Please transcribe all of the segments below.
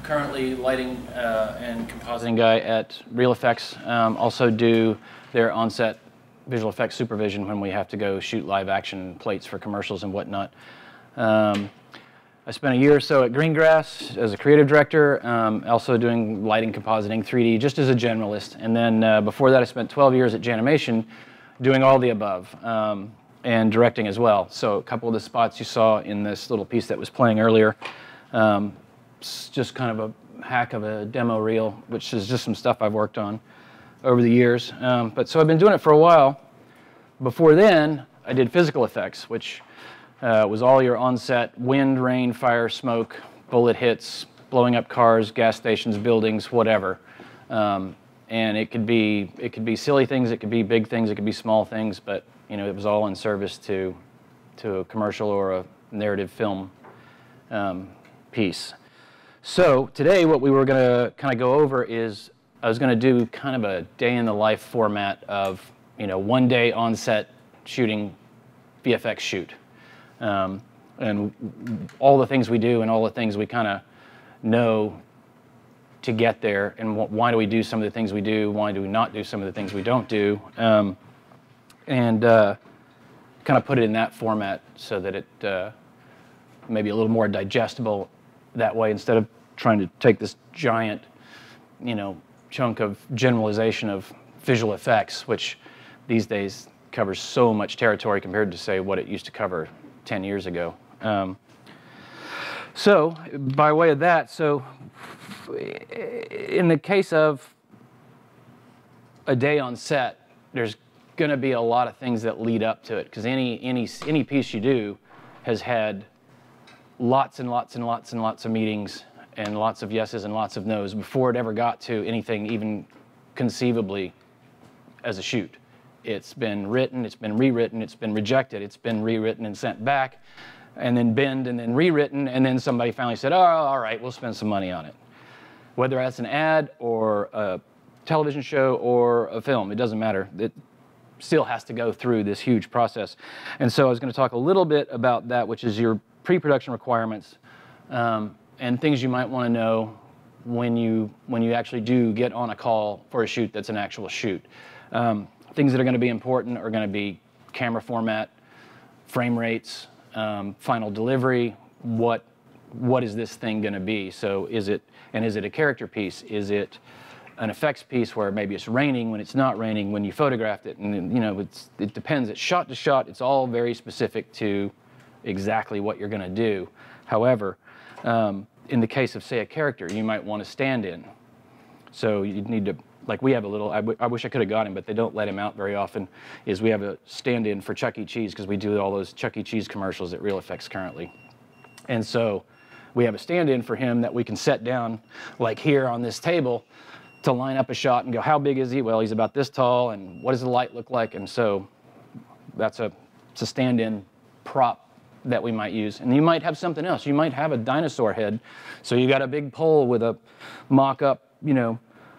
currently lighting and compositing guy at ReelFX. Also do their on-set visual effects supervision when we have to go shoot live action plates for commercials and whatnot. I spent a year or so at Greengrass as a creative director, also doing lighting, compositing, 3D, just as a generalist. And then before that, I spent 12 years at Janimation doing all the above, and directing as well. So a couple of the spots you saw in this little piece that was playing earlier, it's just kind of a hack of a demo reel, which is just some stuff I've worked on over the years. So I've been doing it for a while. Before then, I did physical effects, which was all your on-set wind, rain, fire, smoke, bullet hits, blowing up cars, gas stations, buildings, whatever. And it could be silly things, it could be big things, it could be small things, but you know, it was all in service to a commercial or a narrative film piece. So today, what we were going to kind of go over is I was going to do kind of a day in the life format of, you know, one day on set shooting VFX shoot. And all the things we do and all the things we kind of know to get there, and why do we do some of the things we do, why do we not do some of the things we don't do, and kind of put it in that format so that it may be a little more digestible that way, instead of trying to take this giant, you know, chunk of generalization of visual effects, which these days covers so much territory compared to, say, what it used to cover 10 years ago. So by way of that, so in the case of a day on set, there's going to be a lot of things that lead up to it, because any piece you do has had lots and lots and lots and lots of meetings and lots of yeses and lots of nos before it ever got to anything even conceivably as a shoot. It's been written, it's been rewritten, it's been rejected, it's been rewritten and sent back, and then binned and then rewritten, and then somebody finally said, oh, all right, we'll spend some money on it. Whether that's an ad or a television show or a film, it doesn't matter. It still has to go through this huge process. And so I was going to talk a little bit about that, which is your pre-production requirements, and things you might want to know when you actually do get on a call for a shoot that's an actual shoot. Things that are going to be important are going to be camera format, frame rates, final delivery. What is this thing going to be? So is it a character piece? Is it an effects piece where maybe it's raining when it's not raining when you photographed it? And you know, it depends. It's shot to shot. It's all very specific to exactly what you're going to do. However, in the case of, say, a character, you might want to stand in. So you need to, like we have a little, I wish I could have got him, but they don't let him out very often, is we have a stand-in for Chuck E. Cheese, because we do all those Chuck E. Cheese commercials at ReelFX currently. And so we have a stand-in for him that we can set down, like here on this table, to line up a shot and go, how big is he? Well, he's about this tall, and what does the light look like? And so it's a stand-in prop that we might use. And you might have something else. You might have a dinosaur head, so you got a big pole with a mock-up, you know,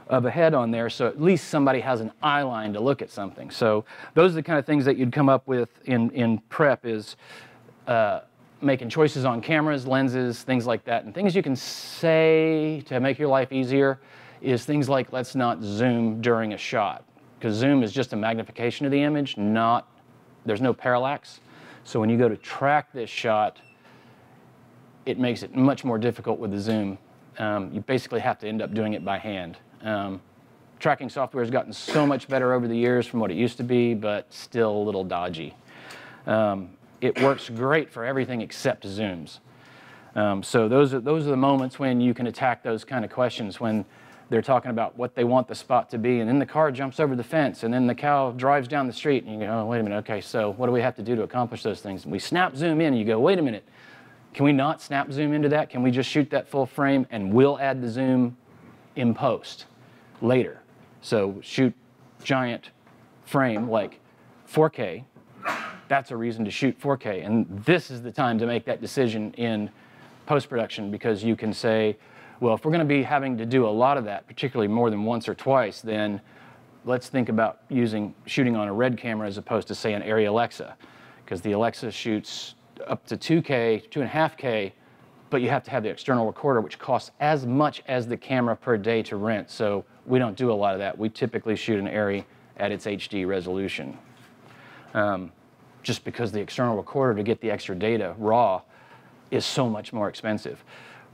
of a head on there, so at least somebody has an eye line to look at something. So those are the kind of things that you'd come up with in prep, is making choices on cameras, lenses, things like that. And things you can say to make your life easier is things like, let's not zoom during a shot, because zoom is just a magnification of the image, there's no parallax. So when you go to track this shot, it makes it much more difficult with the zoom. You basically have to end up doing it by hand. Tracking software has gotten so much better over the years from what it used to be, but still a little dodgy. It works great for everything except zooms. So those are the moments when you can attack those kind of questions, when they're talking about what they want the spot to be, and then the car jumps over the fence, and then the cow drives down the street, and you go, oh, wait a minute, okay, so what do we have to do to accomplish those things? And we snap zoom in, and you go, wait a minute, can we not snap zoom into that? Can we just shoot that full frame, and we'll add the zoom in post later? So shoot giant frame like 4K, that's a reason to shoot 4K, and this is the time to make that decision in post-production, because you can say, well, if we're going to be having to do a lot of that, particularly more than once or twice, then let's think about shooting on a red camera as opposed to, say, an Arri Alexa, because the Alexa shoots up to 2K, 2.5K but you have to have the external recorder, which costs as much as the camera per day to rent. So we don't do a lot of that. We typically shoot an ARRI at its HD resolution. Just because the external recorder to get the extra data raw is so much more expensive.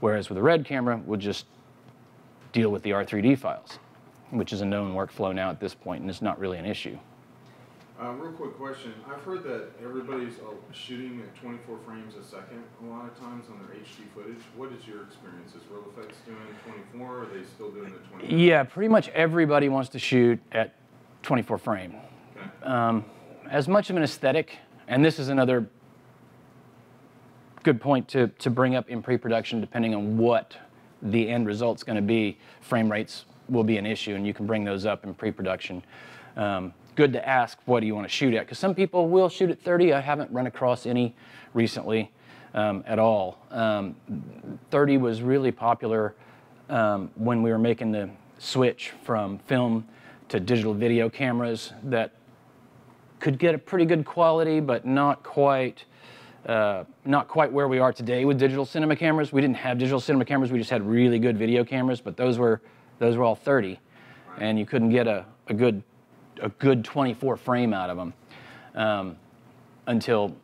Whereas with a RED camera, we'll just deal with the R3D files, which is a known workflow now at this point, and it's not really an issue. Real quick question. I've heard that everybody's shooting at 24 frames a second a lot of times on their HD footage. What is your experience? Is ReelFX doing 24, or are they still doing the 24? Yeah, pretty much everybody wants to shoot at 24 frame. Okay. As much of an aesthetic, and this is another good point to bring up in pre-production, depending on what the end result's going to be, frame rates will be an issue, and you can bring those up in pre-production. Good to ask, what do you want to shoot at? Because some people will shoot at 30. I haven't run across any recently at all. 30 was really popular when we were making the switch from film to digital video cameras that could get a pretty good quality, but not quite where we are today with digital cinema cameras. We didn't have digital cinema cameras. We just had really good video cameras, but those were all 30, and you couldn't get a good 24 frame out of them until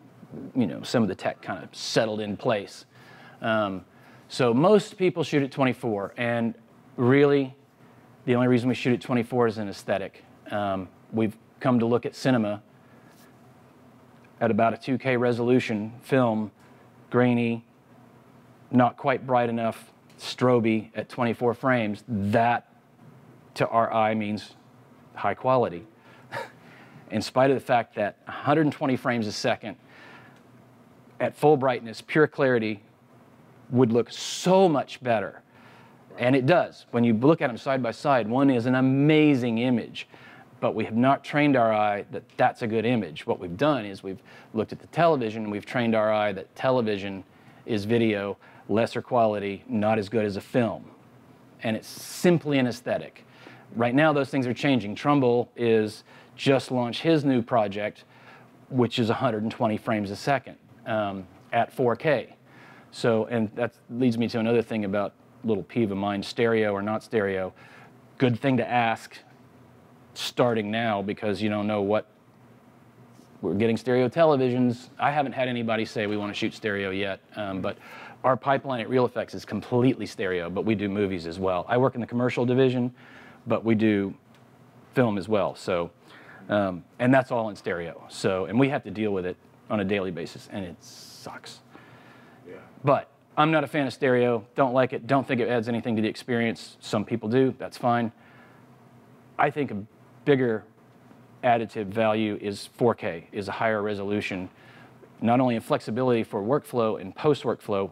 some of the tech kind of settled in place. So most people shoot at 24, and really the only reason we shoot at 24 is an aesthetic. We've come to look at cinema at about a 2K resolution film, grainy, not quite bright enough, stroby at 24 frames. That to our eye means high quality, in spite of the fact that 120 frames a second at full brightness, pure clarity, would look so much better. And it does. When you look at them side by side, one is an amazing image, but we have not trained our eye that that's a good image. What we've done is we've looked at the television, and we've trained our eye that television is video, lesser quality, not as good as a film. And it's simply an aesthetic. Right now, those things are changing. Trumbull is just launched his new project, which is 120 frames a second at 4K. So, and that leads me to another thing about little peeve of mine, stereo or not stereo. Good thing to ask starting now, because you don't know what we're getting. Stereo televisions. I haven't had anybody say we want to shoot stereo yet, but our pipeline at ReelFX is completely stereo, but we do movies as well. I work in the commercial division, but we do film as well. So, and that's all in stereo. So, and we have to deal with it on a daily basis, and it sucks. Yeah. But I'm not a fan of stereo. Don't like it. Don't think it adds anything to the experience. Some people do. That's fine. I think a bigger additive value is 4K, is a higher resolution, not only in flexibility for workflow and post-workflow.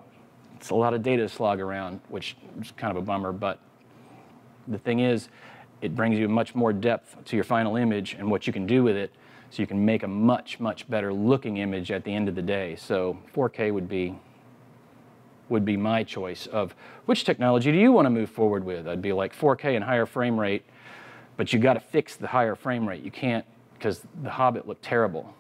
It's a lot of data to slog around, which is kind of a bummer, but the thing is, it brings you much more depth to your final image and what you can do with it, so you can make a much, much better looking image at the end of the day. So 4K would be my choice of which technology do you want to move forward with. I'd be like 4K and higher frame rate, but you got to fix the higher frame rate. You can't, because The Hobbit looked terrible.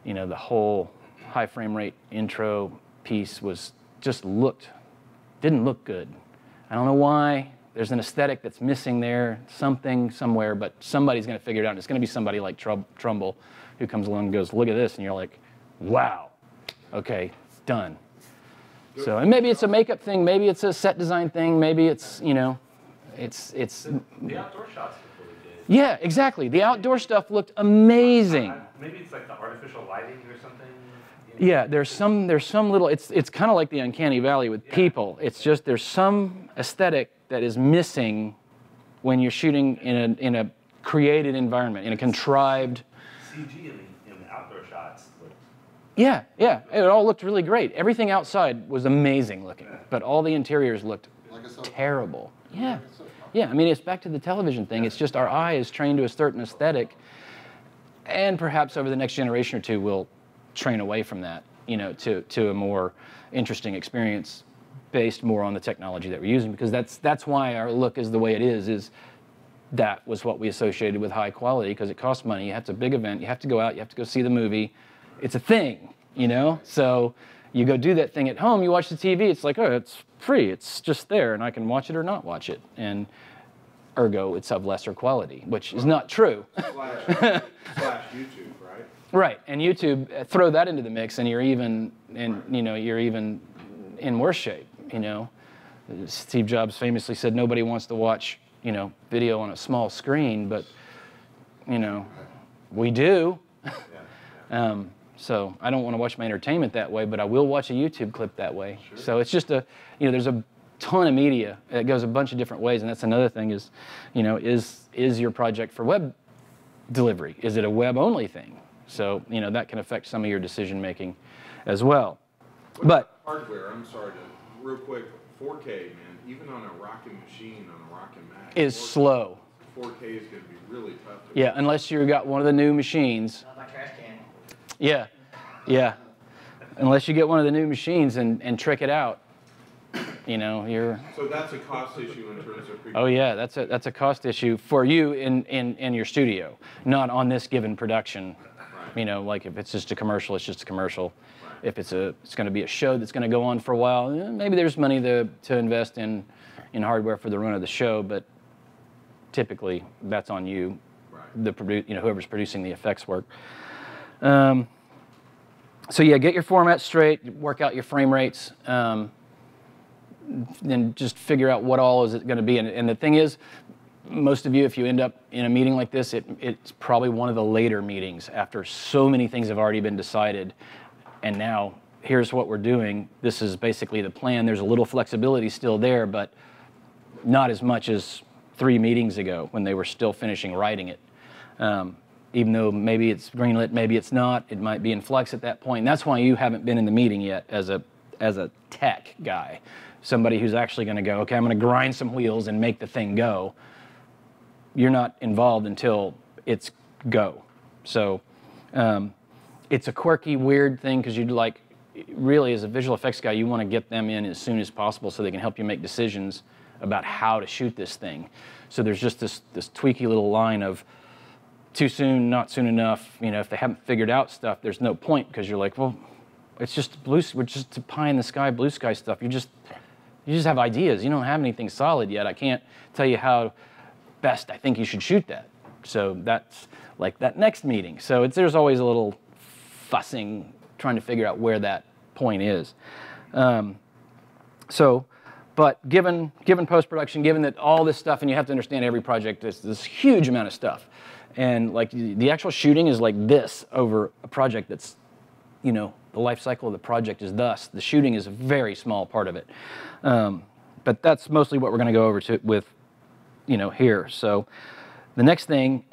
You know, the whole high frame rate intro piece was didn't look good. I don't know why. There's an aesthetic that's missing there, something somewhere, but somebody's going to figure it out. And it's going to be somebody like Trumbull who comes along and goes, look at this, and you're like, wow, okay, done. So, and maybe it's a makeup thing, maybe it's a set design thing, maybe it's, it's the outdoor shots look really good. Yeah, exactly. The outdoor stuff looked amazing. Maybe it's like the artificial lighting or something. Yeah, there's some little, it's kind of like the uncanny valley with people. It's just there's some aesthetic that is missing when you're shooting in a created environment, in a contrived. CG in the outdoor shots. Yeah, it all looked really great. Everything outside was amazing looking, but all the interiors looked terrible. Yeah, I mean, it's back to the television thing. It's just our eye is trained to a certain aesthetic, and perhaps over the next generation or two, we'll train away from that, to a more interesting experience based more on the technology that we're using, because that's why our look is the way it is that was what we associated with high quality, because it costs money. It's a big event. You have to go out. You have to go see the movie. It's a thing, So You go do that thing at home, you watch the TV, it's like, oh, it's free, it's just there, and I can watch it or not watch it. And ergo, it's of lesser quality, which is not true. Slash YouTube, right? Right, and YouTube, throw that into the mix, and you're even you're even in worse shape. Steve Jobs famously said nobody wants to watch video on a small screen, but we do. So I don't want to watch my entertainment that way, but I will watch a YouTube clip that way. Sure. So it's just there's a ton of media. It goes a bunch of different ways, and that's another thing is, is your project for web delivery? Is it a web-only thing? So, that can affect some of your decision-making as well. But hardware, I'm sorry to, real quick, 4K, man, even on a rocking machine, on a rocking Mac. Is slow. 4K is going to be really tough. Yeah, unless you got one of the new machines. Not my trash can. Yeah, yeah. Unless you get one of the new machines and trick it out, you're. So that's a cost issue in terms of. Oh yeah, that's a cost issue for you in your studio, not on this given production. Right. Like if it's just a commercial, it's just a commercial. Right. If it's going to be a show that's going to go on for a while, maybe there's money to invest in hardware for the run of the show, but typically that's on you, right. Whoever's producing the effects work. So yeah, get your format straight, work out your frame rates, then just figure out what all is it going to be. And the thing is, most of you, if you end up in a meeting like this, it's probably one of the later meetings after so many things have already been decided. And now, here's what we're doing. This is basically the plan. There's a little flexibility still there, but not as much as 3 meetings ago when they were still finishing writing it. Even though maybe it's greenlit, maybe it's not, it might be in flux at that point. And that's why you haven't been in the meeting yet as a tech guy. Somebody who's actually going to go, okay, I'm going to grind some wheels and make the thing go. You're not involved until it's go. So it's a quirky, weird thing because really as a visual effects guy, you want to get them in as soon as possible so they can help you make decisions about how to shoot this thing. So there's just this tweaky little line of, too soon, not soon enough. If they haven't figured out stuff, there's no point because you're like, well, it's just we're just pie in the sky, blue sky stuff. You just have ideas. You don't have anything solid yet. I can't tell you how best I think you should shoot that. So that's like that next meeting. So there's always a little fussing, trying to figure out where that point is. But given post-production, given that all this stuff, and you have to understand every project is this huge amount of stuff. And like the actual shooting is like this over a project that's, the life cycle of the project is thus. The shooting is a very small part of it. But that's mostly what we're going to go over with, here. So the next thing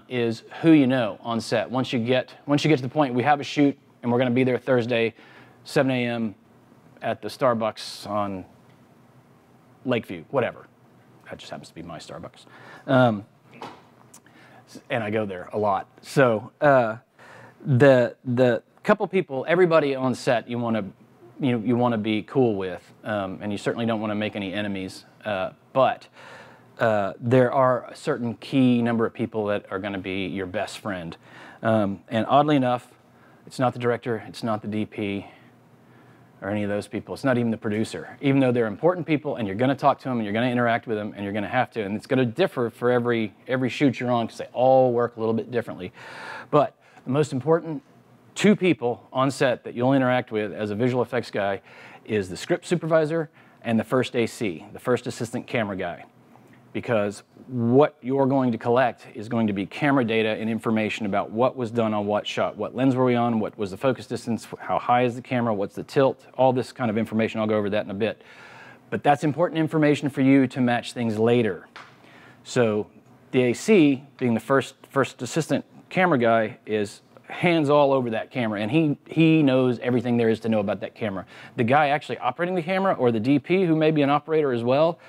is who you know on set. Once you get to the point, we have a shoot and we're going to be there Thursday, 7 a.m. at the Starbucks on Lakeview, whatever. That just happens to be my Starbucks. And I go there a lot. So the couple people, everybody on set, you want to be cool with, and you certainly don't want to make any enemies. But there are a certain key number of people that are going to be your best friend. And oddly enough, it's not the director, it's not the DP, or any of those people. It's not even the producer. Even though they're important people and you're going to talk to them and you're going to interact with them and you're going to have to, and it's going to differ for every shoot you're on because they all work a little bit differently. But the most important 2 people on set that you'll interact with as a visual effects guy is the script supervisor and the first AC, the first assistant camera guy. Because what you're going to collect is going to be camera data and information about what was done on what shot, what lens were we on, what was the focus distance, how high is the camera, what's the tilt, all this kind of information. I'll go over that in a bit. But that's important information for you to match things later. So the AC, being the first assistant camera guy, is hands all over that camera, and he knows everything there is to know about that camera. The guy actually operating the camera, or the DP, who may be an operator as well,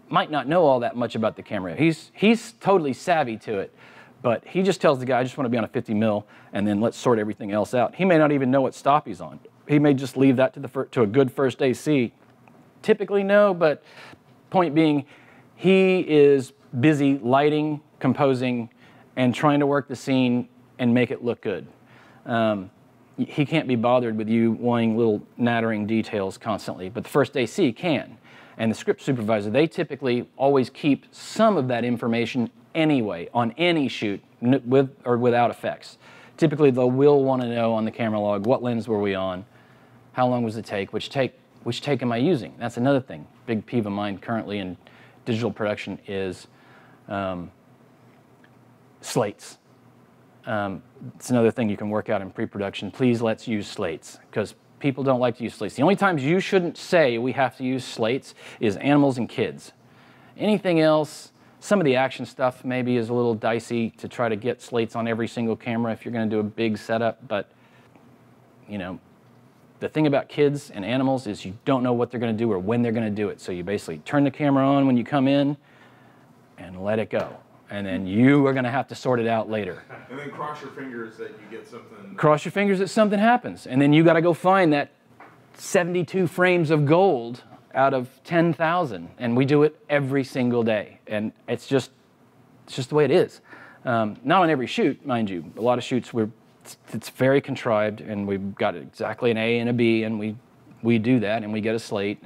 might not know all that much about the camera. He's totally savvy to it, but he just tells the guy, I just want to be on a 50 mil, and then let's sort everything else out. He may not even know what stop he's on. He may just leave that to a good first AC. Typically no, but point being, he is busy lighting, composing, and trying to work the scene and make it look good. he can't be bothered with you wanting little nattering details constantly, but the first AC can. And the script supervisor, they typically always keep some of that information anyway on any shoot, with or without effects. Typically, they will want to know on the camera log, what lens were we on, how long was the take, which take am I using? That's another thing. Big peeve of mine currently in digital production is slates. It's another thing you can work out in pre-production. Please let's use slates, because people don't like to use slates. The only times you shouldn't say we have to use slates is animals and kids. Anything else, some of the action stuff maybe is a little dicey to try to get slates on every single camera if you're going to do a big setup, but you know, the thing about kids and animals is you don't know what they're going to do or when they're going to do it. So you basically turn the camera on when you come in and let it go. And then you are going to have to sort it out later. And then cross your fingers that you get something. Cross your fingers that something happens. And then you got to go find that 72 frames of gold out of 10,000. And we do it every single day. And it's just the way it is. Not on every shoot, mind you. A lot of shoots, it's very contrived, and we've got exactly an A and a B, and we do that, and we get a slate.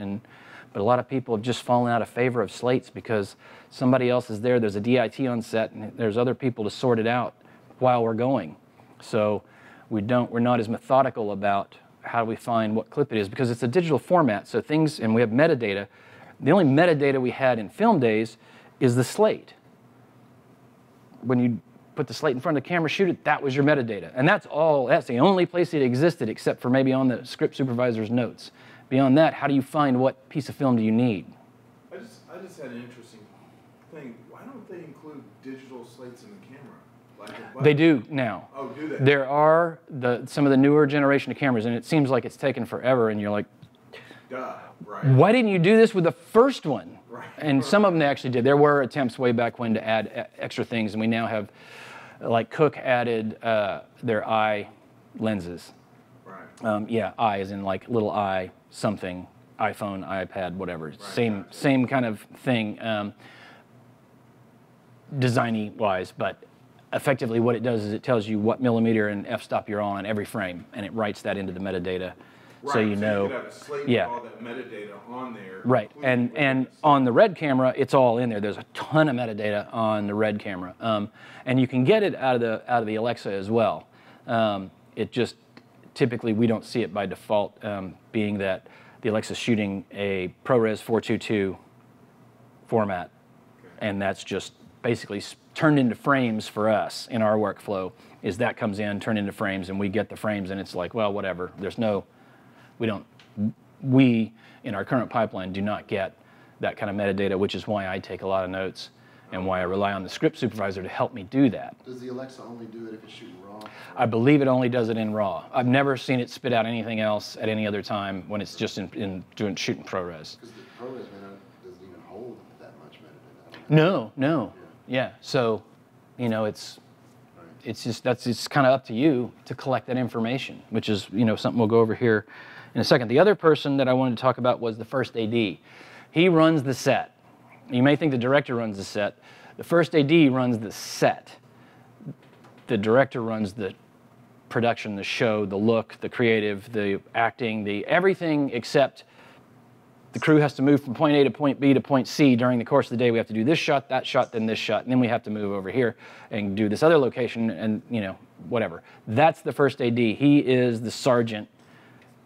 But a lot of people have just fallen out of favor of slates because somebody else is there. There's a DIT on set, and there's other people to sort it out while we're going. So we're not as methodical about how we find what clip it is, because it's a digital format. So things, and we have metadata. The only metadata we had in film days is the slate. When you put the slate in front of the camera, shoot it, that was your metadata. And that's the only place it existed, except for maybe on the script supervisor's notes. Beyond that, how do you find what piece of film do you need? I just had an interesting thing. Why don't they include digital slates in the camera? They do now. Oh, do they? There are some of the newer generation of cameras, and it seems like it's taken forever, and you're like, duh, right? Why didn't you do this with the first one? Right. And some of them they actually did. There were attempts way back when to add extra things, and we now have, like Cook added their eye lenses. Right. Yeah, eye as in like little eye something, iPhone, iPad, whatever. Right. Same kind of thing, designy wise, but effectively what it does is it tells you what millimeter and f-stop you're on every frame, and it writes that into the metadata. Right. So you know. You could have a slate Yeah. with all that metadata on there. Right, and on the Red camera, it's all in there. There's a ton of metadata on the Red camera, and you can get it out of the Alexa as well. It just typically we don't see it by default, being that the Alexa's shooting a ProRes 422 format, and that's just basically turned into frames for us in our workflow. Is that comes in, turned into frames, and we get the frames, and it's like, well, whatever. We in our current pipeline do not get that kind of metadata, which is why I take a lot of notes and why I rely on the script supervisor to help me do that. Does the Alexa only do it if it's shooting raw? I believe it only does it in RAW. I've never seen it spit out anything else at any other time when it's just shooting ProRes. Because the ProRes doesn't even hold that much metadata. No. Yeah. So, you know, it's just kind of up to you to collect that information, which is, you know, something we'll go over here in a second. The other person that I wanted to talk about was the first AD. He runs the set. You may think the director runs the set. The first AD runs the set. The director runs the production, the show, the look, the creative, the acting, the everything except the crew has to move from point A to point B to point C during the course of the day. We have to do this shot, then this shot, and then we have to move over here and do this other location and, you know, whatever. That's the first AD. He is the sergeant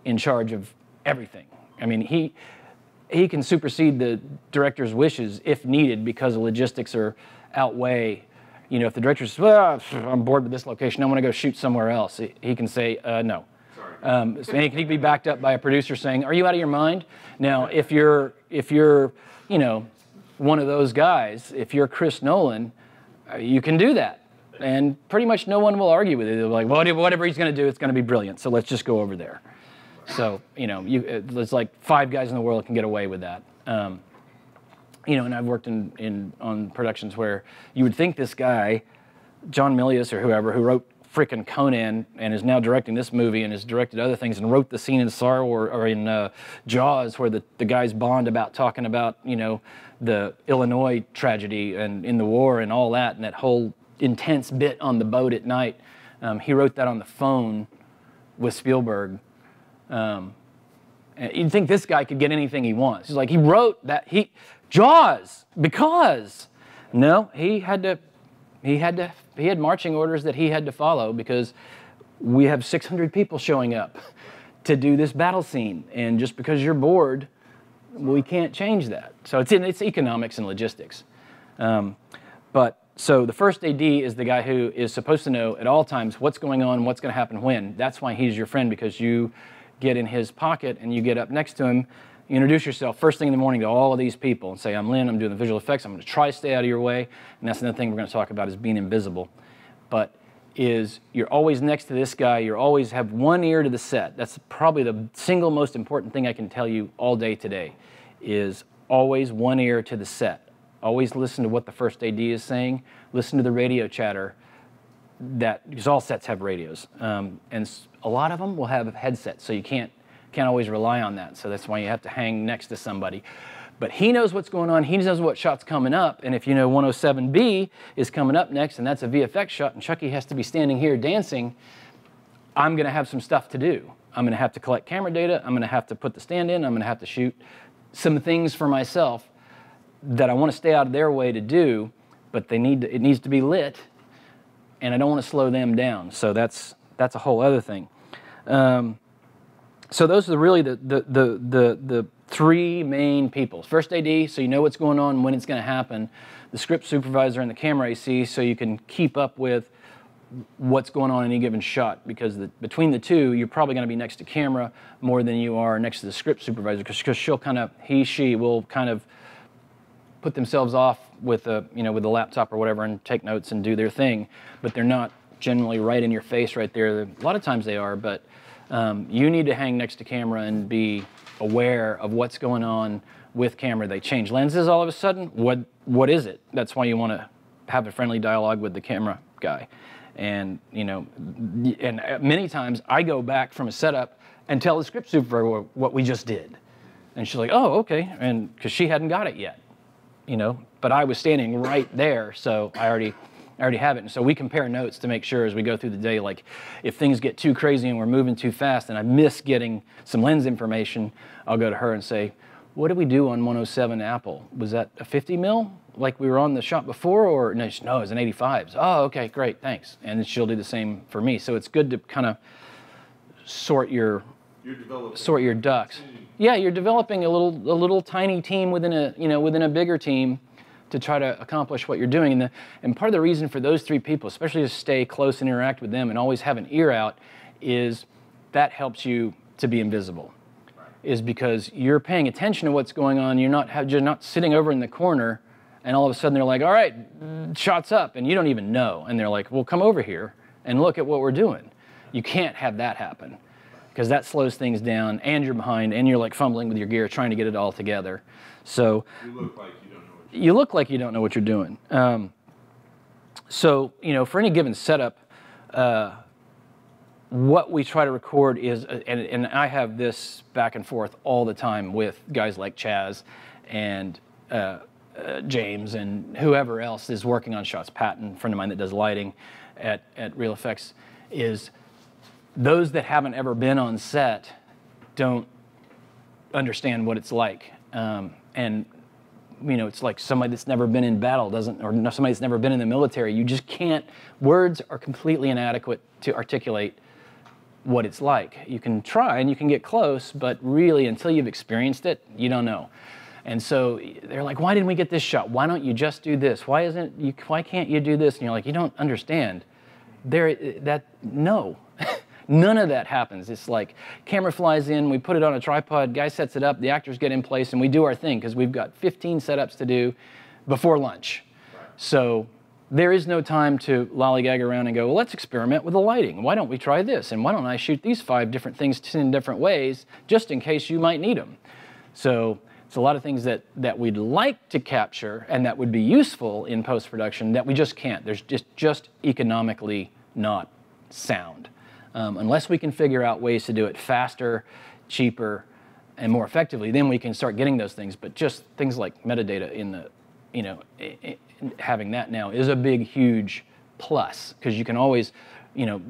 in charge of everything. I mean, he can supersede the director's wishes if needed because the logistics outweigh. You know, if the director says, well, I'm bored with this location, I want to go shoot somewhere else, he can say, no. Sorry. So he can be backed up by a producer saying, are you out of your mind? Now, if you're, you know, one of those guys, if you're Chris Nolan, you can do that. And pretty much no one will argue with it. They're like, well, whatever he's going to do, it's going to be brilliant. So let's just go over there. So, you know, there's like 5 guys in the world that can get away with that. You know, and I've worked on productions where you would think this guy, John Milius or whoever, who wrote frickin' Conan and is now directing this movie and has directed other things and wrote the scene in or in Jaws where the guys bond about talking about, you know, the Illinois tragedy and in the war and all that, and that whole intense bit on the boat at night. He wrote that on the phone with Spielberg. And you'd think this guy could get anything he wants. He's like, he wrote that, Jaws, because. No, he had marching orders that he had to follow because we have 600 people showing up to do this battle scene. And just because you're bored, we can't change that. So it's economics and logistics. So the first AD is the guy who is supposed to know at all times what's going on, what's going to happen when. That's why he's your friend, because you get in his pocket and you get up next to him. You introduce yourself first thing in the morning to all of these people and say, I'm Lyn, I'm doing the visual effects, I'm going to try to stay out of your way. And that's another thing we're going to talk about is being invisible. But you're always next to this guy, you always have one ear to the set. That's probably the single most important thing I can tell you all day today, is always one ear to the set. Always listen to what the first AD is saying. Listen to the radio chatter, because all sets have radios. And a lot of them will have headsets, so you can't always rely on that. So that's why you have to hang next to somebody. But he knows what's going on. He knows what shot's coming up. And if you know 107B is coming up next, and that's a VFX shot, and Chucky has to be standing here dancing, I'm going to have some stuff to do. I'm going to have to collect camera data. I'm going to have to put the stand in. I'm going to have to shoot some things for myself that I want to stay out of their way to do, but it needs to be lit, and I don't want to slow them down. So that's a whole other thing. So those are really the three main people. First AD, so you know what's going on, when it's going to happen. The script supervisor and the camera AC, so you can keep up with what's going on in any given shot, because between the two, you're probably going to be next to camera more than you are next to the script supervisor, because she will kind of put themselves off with a with a laptop or whatever and take notes and do their thing, but they're not generally right in your face right there. A lot of times they are, but you need to hang next to camera and be aware of what's going on with camera. They change lenses all of a sudden. What is it? That's why you want to have a friendly dialogue with the camera guy. And and many times I go back from a setup and tell the script supervisor what we just did, and she's like, "Oh, okay," and because she hadn't got it yet, But I was standing right there, so I already have it. And so we compare notes to make sure as we go through the day, like if things get too crazy and we're moving too fast and I miss getting some lens information, I'll go to her and say, "What did we do on 107 Apple? Was that a 50 mil like we were on the shot before, or no, it was an 85. Oh, okay, great, thanks." And then she'll do the same for me. So it's good to kind of sort your ducks. Yeah, you're developing a little tiny team within a bigger team to try to accomplish what you're doing. And part of the reason for those three people, especially to stay close and interact with them and always have an ear out, is that helps you to be invisible. Is because you're paying attention to what's going on. You're not sitting over in the corner and all of a sudden they're like, "All right, shot's up," and you don't even know. And they're like, "Well, come over here and look at what we're doing." You can't have that happen, because that slows things down, and you're behind, and you're like fumbling with your gear trying to get it all together. So you look like you don't know what you're doing. So for any given setup, what we try to record is, and I have this back and forth all the time with guys like Chaz and James and whoever else is working on shots. Patton, a friend of mine that does lighting at ReelFX, is those that haven't ever been on set don't understand what it's like. And it's like somebody that's never been in battle or somebody that's never been in the military. You just can't, words are completely inadequate to articulate what it's like. You can try and you can get close, but really until you've experienced it, you don't know. And so they're like, "Why didn't we get this shot? Why don't you just do this? Why can't you do this?" And you're like, "You don't understand. No." None of that happens. It's like camera flies in, we put it on a tripod, guy sets it up, the actors get in place, and we do our thing because we've got 15 setups to do before lunch. Right. So there is no time to lollygag around and go, "Well, let's experiment with the lighting. Why don't we try this? And why don't I shoot these 5 different things 10 different ways just in case you might need them?" So it's a lot of things that we'd like to capture and that would be useful in post-production that we just can't. There's just economically not sound. Unless we can figure out ways to do it faster, cheaper, and more effectively, then we can start getting those things. But just things like metadata having that now is a big, huge plus, because you can always,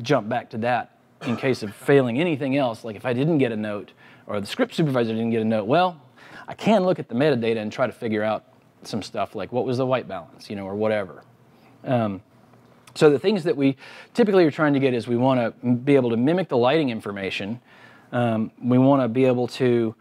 jump back to that in case of failing anything else, like if I didn't get a note or the script supervisor didn't get a note, well, I can look at the metadata and try to figure out some stuff like what was the white balance, you know, or whatever. So the things that we typically are trying to get is we want to be able to mimic the lighting information. We want to be able to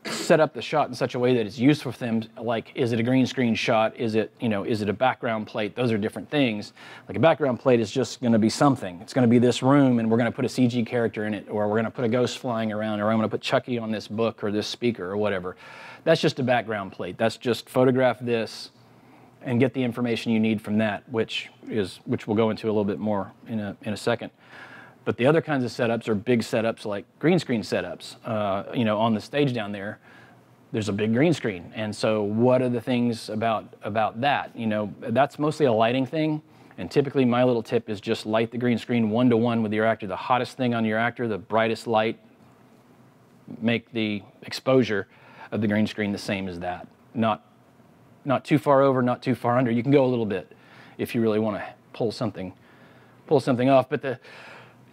set up the shot in such a way that it's useful for them. Like, is it a green screen shot? Is it, you know, is it a background plate? Those are different things. Like a background plate is just going to be something. It's going to be this room, and we're going to put a CG character in it, or we're going to put a ghost flying around, or I'm going to put Chucky on this book or this speaker or whatever. That's just a background plate. That's just photograph this and get the information you need from that, which we'll go into a little bit more in a second. But the other kinds of setups are big setups like green screen setups. You know, on the stage down there, there's a big green screen. And so what are the things about that? You know, that's mostly a lighting thing. And typically my little tip is just light the green screen 1-to-1 with your actor. The hottest thing on your actor, the brightest light, make the exposure of the green screen the same as that. Not too far over, not too far under. You can go a little bit if you really want to pull something off. But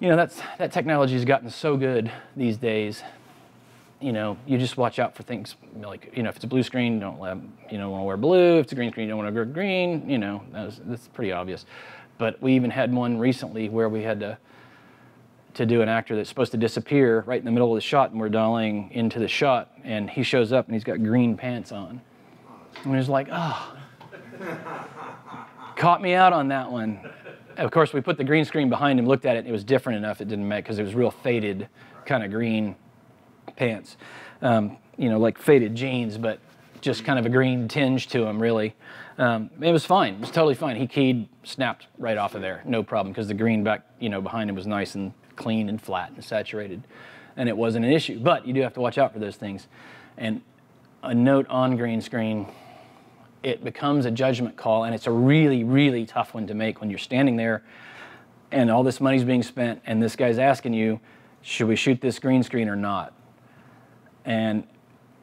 you know, that technology has gotten so good these days. You know, you just watch out for things like, you know, if it's a blue screen, you don't want to wear blue. If it's a green screen, you don't want to wear green. You know, that's pretty obvious. But we even had one recently where we had to do an actor that's supposed to disappear right in the middle of the shot, and we're dialing into the shot, and he shows up and he's got green pants on. And it was like, oh, caught me out on that one. Of course, we put the green screen behind him, looked at it, and it was different enough it didn't make, because it was real faded kind of green pants. You know, like faded jeans, but just kind of a green tinge to them, really. It was fine. It was totally fine. He keyed, snapped right off of there, no problem, because the green back, you know, behind him was nice and clean and flat and saturated, and it wasn't an issue. But you do have to watch out for those things. And a note on green screen, it becomes a judgment call, and it's a really, really tough one to make when you're standing there and all this money's being spent and this guy's asking you, should we shoot this green screen or not? And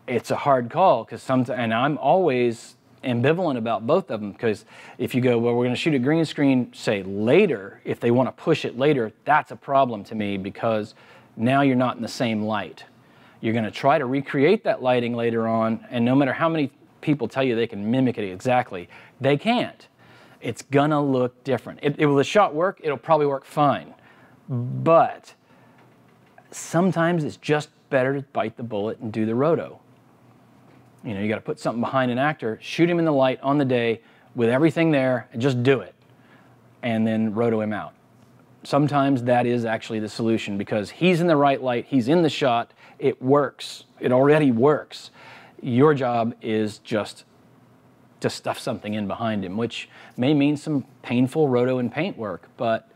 it's a hard call, because and I'm always ambivalent about both of them, because if you go, well, we're going to shoot a green screen, say, later, if they want to push it later, that's a problem to me, because now you're not in the same light. You're going to try to recreate that lighting later on, and no matter how many people tell you they can mimic it exactly, they can't. It's gonna look different. Will the shot work? It'll probably work fine. But sometimes it's just better to bite the bullet and do the roto. You know, you gotta put something behind an actor, shoot him in the light on the day with everything there, and just do it. And then roto him out. Sometimes that is actually the solution, because he's in the right light, he's in the shot, it works. It already works. Your job is just to stuff something in behind him, which may mean some painful roto and paint work, but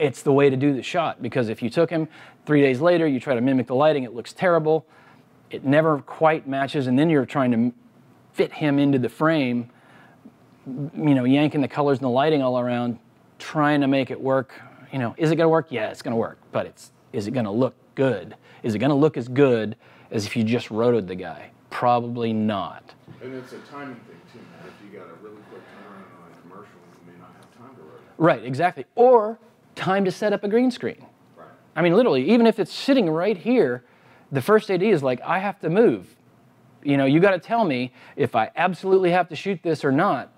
it's the way to do the shot, because if you took him 3 days later, you try to mimic the lighting, it looks terrible, it never quite matches, and then you're trying to fit him into the frame, you know, yanking the colors and the lighting all around, trying to make it work. You know, is it going to work? Yeah, it's going to work, but is it going to look good? Is it going to look as good as if you just rotoed the guy? Probably not. And it's a timing thing too, man. If you got a really quick turnaround on a commercial, you may not have time to rotate. Right, exactly. Or time to set up a green screen. Right. I mean, literally, even if it's sitting right here, the first AD is like, I have to move. You know, you got to tell me if I absolutely have to shoot this or not.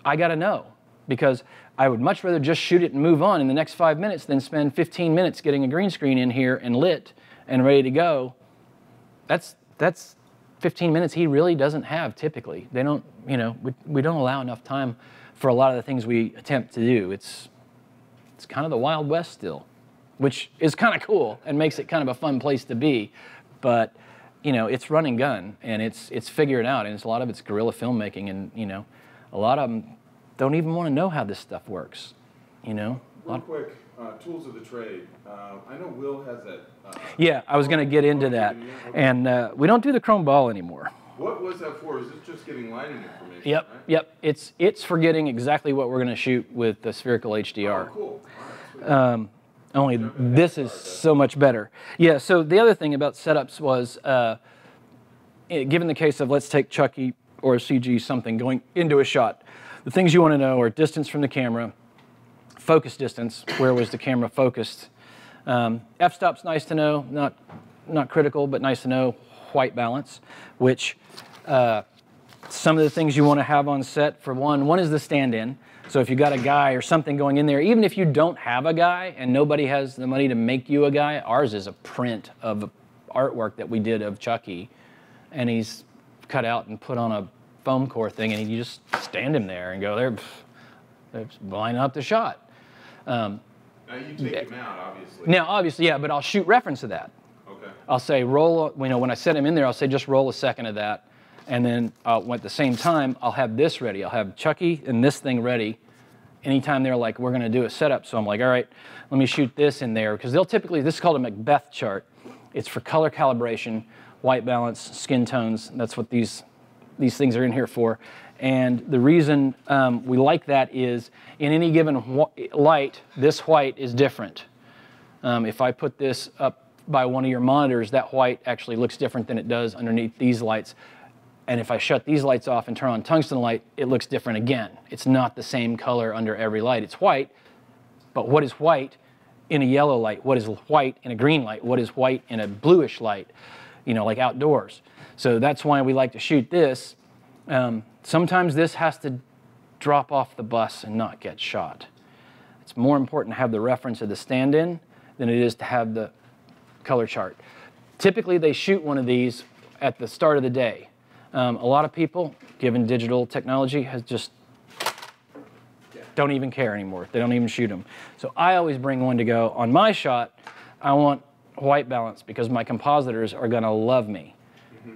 I got to know, because I would much rather just shoot it and move on in the next 5 minutes than spend 15 minutes getting a green screen in here and lit and ready to go. That's 15 minutes he really doesn't have typically. They don't, you know, we don't allow enough time for a lot of the things we attempt to do. It's kind of the Wild West still, which is kind of cool and makes it kind of a fun place to be. But, you know, it's run and gun, and it's figured out, and a lot of it's guerrilla filmmaking, and, you know, a lot of them don't even want to know how this stuff works, you know. Real quick, tools of the trade. I know Will has that. Yeah, I was going to get into that. Okay. And we don't do the chrome ball anymore. What was that for? Is it just getting lighting information? Yep, right? yep. It's for getting exactly what we're going to shoot with the spherical HDR. Oh, cool. All right, Only this is so much better. Yeah, so the other thing about setups was, given the case of, let's take Chucky or CG something going into a shot, the things you want to know are distance from the camera, focus distance. Where was the camera focused? F-stop's nice to know, not critical, but nice to know. White balance, which some of the things you want to have on set, for one is the stand-in. So if you got a guy or something going in there, even if you don't have a guy and nobody has the money to make you a guy, ours is a print of artwork that we did of Chucky, and he's cut out and put on a foam core thing, and you just stand him there and go there, they're lining up the shot. Now you take him out, obviously. Now, obviously, yeah, but I'll shoot reference to that. Okay. I'll say roll, when I set him in there, I'll say just roll a second of that. And then at the same time, I'll have this ready. I'll have Chucky and this thing ready anytime they're like, we're going to do a setup. So I'm like, all right, let me shoot this in there. Because they'll typically, this is called a Macbeth chart. It's for color calibration, white balance, skin tones. That's what these things are in here for. And the reason we like that is in any given light, this white is different. If I put this up by one of your monitors, that white actually looks different than it does underneath these lights. And if I shut these lights off and turn on tungsten light, it looks different again. It's not the same color under every light. It's white, but what is white in a yellow light? What is white in a green light? What is white in a bluish light? You know, like outdoors. So that's why we like to shoot this. Sometimes this has to drop off the bus and not get shot. It's more important to have the reference of the stand-in than it is to have the color chart. Typically, they shoot one of these at the start of the day. A lot of people, given digital technology, has just don't even care anymore. They don't even shoot them. So I always bring one to go. On my shot, I want white balance because my compositors are going to love me.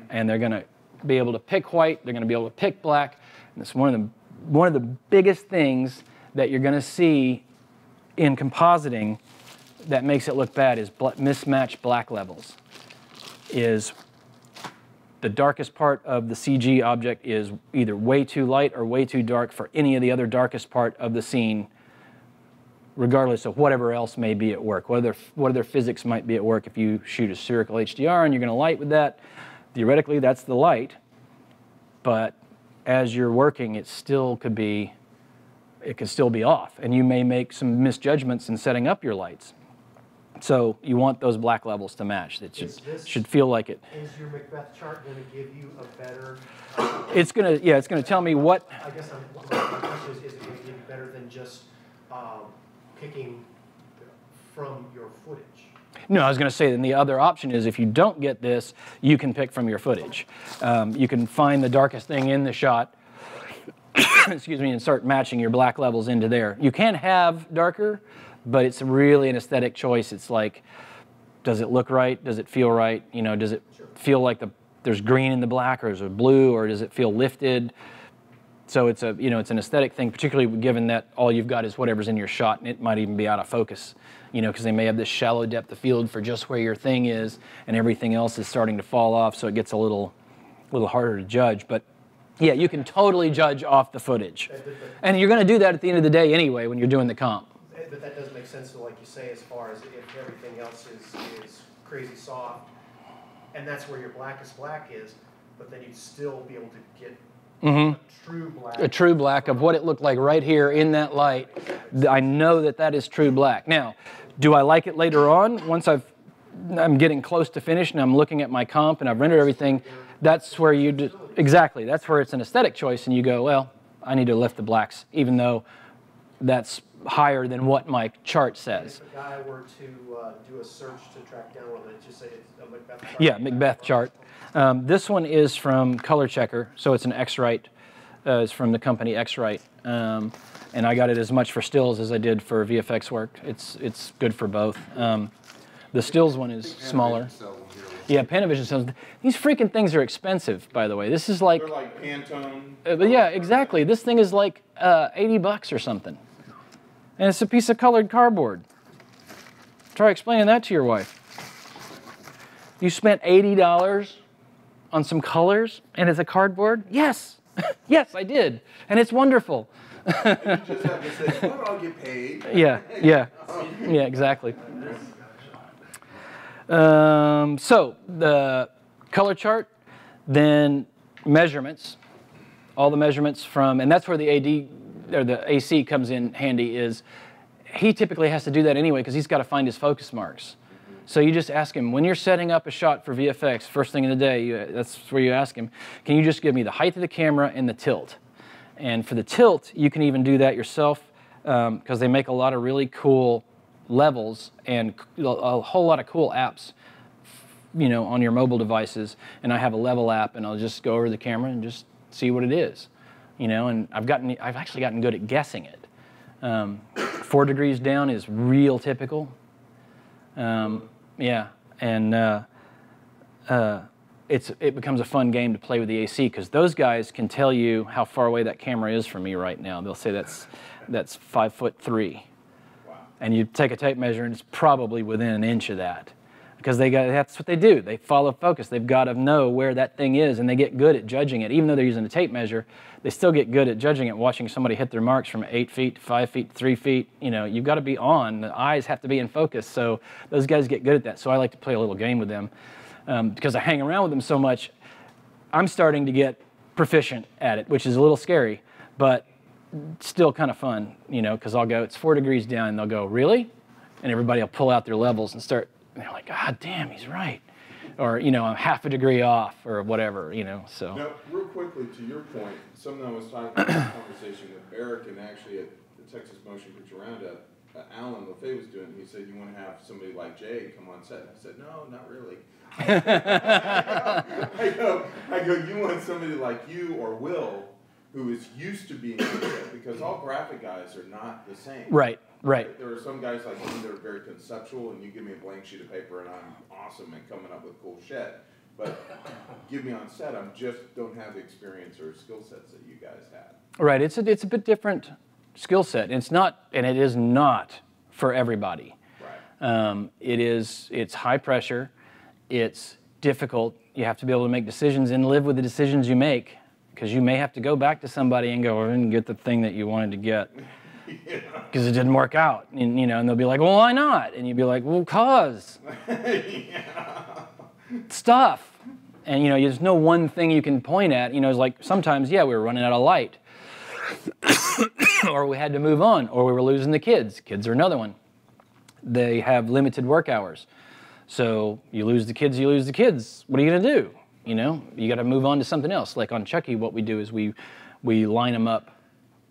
And they're going to be able to pick white. They're going to be able to pick black. And it's one of the biggest things that you're going to see in compositing that makes it look bad is mismatched black levels. Is the darkest part of the CG object is either way too light or way too dark for any of the other darkest part of the scene, regardless of whatever else may be at work. What other physics might be at work if you shoot a spherical HDR and you're going to light with that. Theoretically, that's the light, but as you're working, it could still be off, and you may make some misjudgments in setting up your lights. So you want those black levels to match. It should feel like it. Is your Macbeth chart going to give you a better? It's gonna tell me what. I guess my question is it going to give you better than just picking from your footage? No, I was going to say, then the other option is if you don't get this, you can pick from your footage. You can find the darkest thing in the shot, excuse me, and start matching your black levels into there. You can have darker, but it's really an aesthetic choice. It's like, does it look right? Does it feel right? You know, does it feel like there's green in the black, or is it blue, or does it feel lifted? So it's it's an aesthetic thing, particularly given that all you've got is whatever's in your shot, and it might even be out of focus. You know, because they may have this shallow depth of field for just where your thing is, and everything else is starting to fall off, so it gets a little harder to judge. But yeah, you can totally judge off the footage, and you're going to do that at the end of the day anyway when you're doing the comp. But that does make sense, so like you say, as far as if everything else is crazy soft, and that's where your blackest black is, but then you'd still be able to get a true black. A true black of what it looked like right here in that light. I know that is true black. Now, do I like it later on? Once I'm getting close to finish and I'm looking at my comp and I've rendered everything, that's where exactly, that's where it's an aesthetic choice, and you go, well, I need to lift the blacks, even though that's higher than what my chart says. If a guy were to do a search to track down, will it just say it's a Macbeth chart? Yeah, Macbeth chart. This one is from Color Checker, so it's an X-Rite. It's from the company X-Rite. And I got it as much for stills as I did for VFX work. It's good for both. The stills one is smaller. Yeah, Panavision sells. These freaking things are expensive, by the way. This is like... They're like Pantone. Yeah, exactly. This thing is like $80 or something. And it's a piece of colored cardboard. Try explaining that to your wife. You spent $80 on some colors and it's a cardboard? Yes. Yes, I did. And it's wonderful. You just have to say, well, I'll get paid. Yeah, exactly. So the color chart, then measurements, all the measurements from, and that's where the AD or the AC comes in handy, is he typically has to do that anyway because he's got to find his focus marks. So you just ask him, when you're setting up a shot for VFX, first thing in the day, that's where you ask him, can you just give me the height of the camera and the tilt? And for the tilt, you can even do that yourself because they make a lot of really cool levels and a whole lot of cool apps, you know, on your mobile devices. And I have a level app, and I'll just go over to the camera and just see what it is, you know. And I've actually gotten good at guessing it. 4 degrees down is real typical. Yeah, and it becomes a fun game to play with the AC because those guys can tell you how far away that camera is from me right now. They'll say that's 5'3", wow. And you take a tape measure and it's probably within an inch of that because that's what they do. They follow focus. They've got to know where that thing is, and they get good at judging it. Even though they're using a tape measure, they still get good at judging it, watching somebody hit their marks from 8 feet to 5 feet to 3 feet. You know, you've got to be on. The eyes have to be in focus, so those guys get good at that. So I like to play a little game with them because I hang around with them so much. I'm starting to get proficient at it, which is a little scary, but still kind of fun, you know, because I'll go, it's 4 degrees down, and they'll go, really? And everybody will pull out their levels and start, and they're like, God damn, he's right. Or, you know, I'm half a degree off or whatever, you know, so. Now, real quickly, to your point, something I was talking about in a conversation with Eric and actually at the Texas Motion Picture Roundup, Alan LaFay was doing, he said, you want to have somebody like Jay come on set? And I said, no, not really. I go, you want somebody like you or Will who is used to being on set, because all graphic guys are not the same. Right, right. There are some guys like me that are very conceptual, and you give me a blank sheet of paper and I'm awesome at coming up with cool shit. But give me on set, I just don't have the experience or skill sets that you guys have. Right, it's a bit different skill set. It's not, and it is not for everybody. Right. It's high pressure, it's difficult. You have to be able to make decisions and live with the decisions you make, because you may have to go back to somebody and go, I didn't get the thing that you wanted to get because it didn't work out. And, you know, and they'll be like, well, why not? And you'd be like, well, cause stuff. And, you know, there's no one thing you can point at. You know, it's like sometimes, yeah, we were running out of light or we had to move on, or we were losing the kids. Kids are another one. They have limited work hours. So you lose the kids, you lose the kids. What are you going to do? You know, you got to move on to something else. Like on Chucky, what we do is we line them up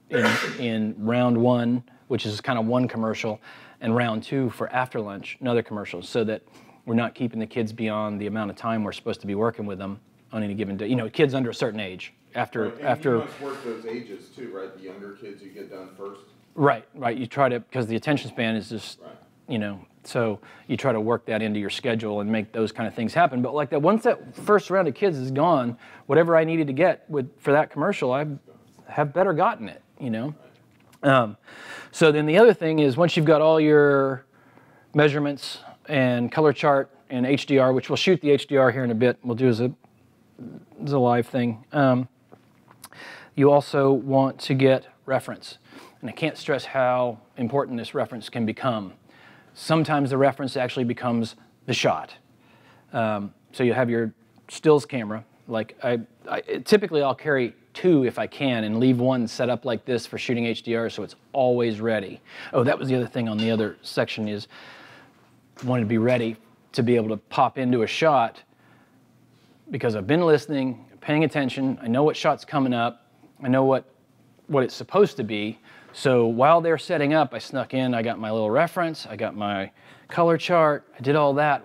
in round 1, which is kind of one commercial, and round 2 for after lunch, another commercial, so that we're not keeping the kids beyond the amount of time we're supposed to be working with them on any given day. You know, kids under a certain age. After you must work those ages too, right? The younger kids you get done first. Right. You try to, because the attention span is just, right. You know. So you try to work that into your schedule and make those kind of things happen. But like that, once that first round of kids is gone, whatever I needed to get for that commercial, I have better gotten it, you know. So then the other thing is, once you've got all your measurements and color chart and HDR, which we'll shoot the HDR here in a bit, we'll do as a live thing. You also want to get reference. And I can't stress how important this reference can become. Sometimes the reference actually becomes the shot. So you have your stills camera. Like typically I'll carry 2 if I can and leave 1 set up like this for shooting HDR so it's always ready. Oh, that was the other thing on the other section is wanted to be ready to be able to pop into a shot because I've been listening, paying attention, I know what shot's coming up, I know what it's supposed to be. So while they're setting up, I snuck in, I got my little reference, I got my color chart, I did all that.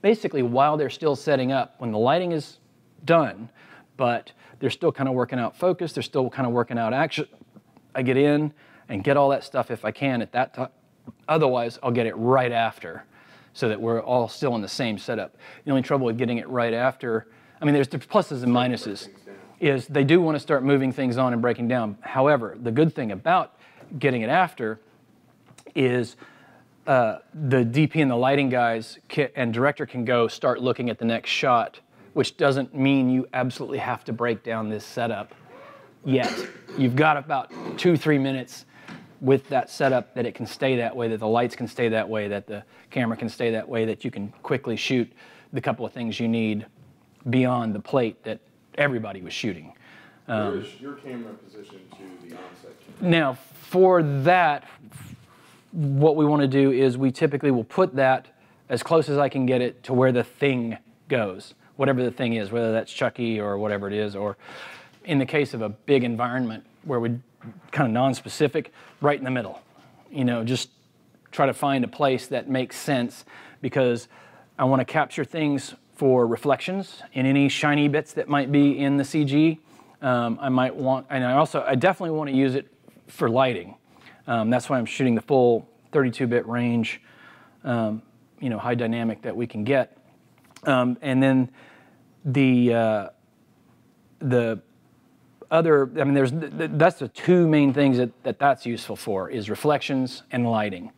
Basically, while they're still setting up, when the lighting is done, but they're still kind of working out focus, they're still kind of working out action, I get in and get all that stuff if I can at that time. Otherwise, I'll get it right after so that we're all still in the same setup. The only trouble with getting it right after, I mean, there's the pluses and minuses, is they do want to start moving things on and breaking down. However, the good thing about getting it after is the DP and the lighting guys and director can go start looking at the next shot, which doesn't mean you absolutely have to break down this setup yet. You've got about 2-3 minutes with that setup that it can stay that way, that the lights can stay that way, that the camera can stay that way, that you can quickly shoot the couple of things you need beyond the plate that everybody was shooting. Where is your camera positioned to the onset camera? Now, for that, what we want to do is we typically will put that as close as I can get it to where the thing goes, whatever the thing is, whether that's Chucky or whatever it is, or in the case of a big environment where we kind of non-specific, right in the middle. You know, just try to find a place that makes sense, because I want to capture things for reflections in any shiny bits that might be in the CG. I might want, and I definitely want to use it for lighting. That's why I'm shooting the full 32-bit range, you know, high dynamic that we can get. And then the other, I mean, that's the two main things that's useful for, is reflections and lighting.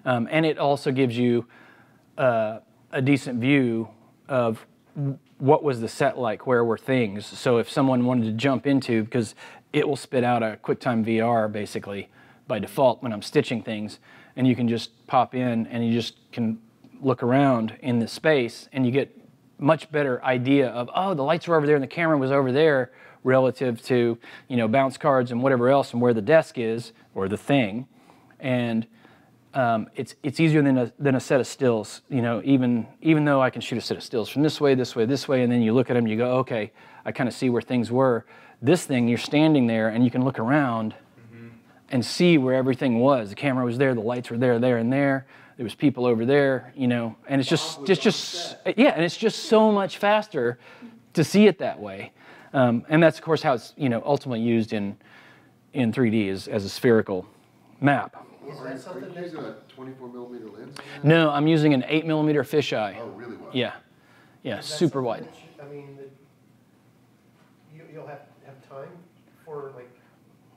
And it also gives you a decent view of what was the set like, where were things. So if someone wanted to jump into, because it will spit out a QuickTime VR basically by default when I'm stitching things, and you can just pop in and you just can look around in the space and you get much better idea of, oh, the lights were over there and the camera was over there, relative to, you know, bounce cards and whatever else, and where the desk is or the thing. And it's easier than a set of stills. You know, even though I can shoot a set of stills from this way, this way, this way, and then you look at them, you go, okay, I kind of see where things were. This thing, you're standing there and you can look around and see where everything was. The camera was there, the lights were there, there, and there. There was people over there, you know, and it's just yeah, and it's just so much faster to see it that way. And that's of course how it's, you know, ultimately used in 3D as a spherical map. Is that something Are you using a 24mm lens? No, I'm using an 8mm fisheye. Oh, really wide? Yeah, yeah, Is that super something wide. that I mean, that you'll have time for like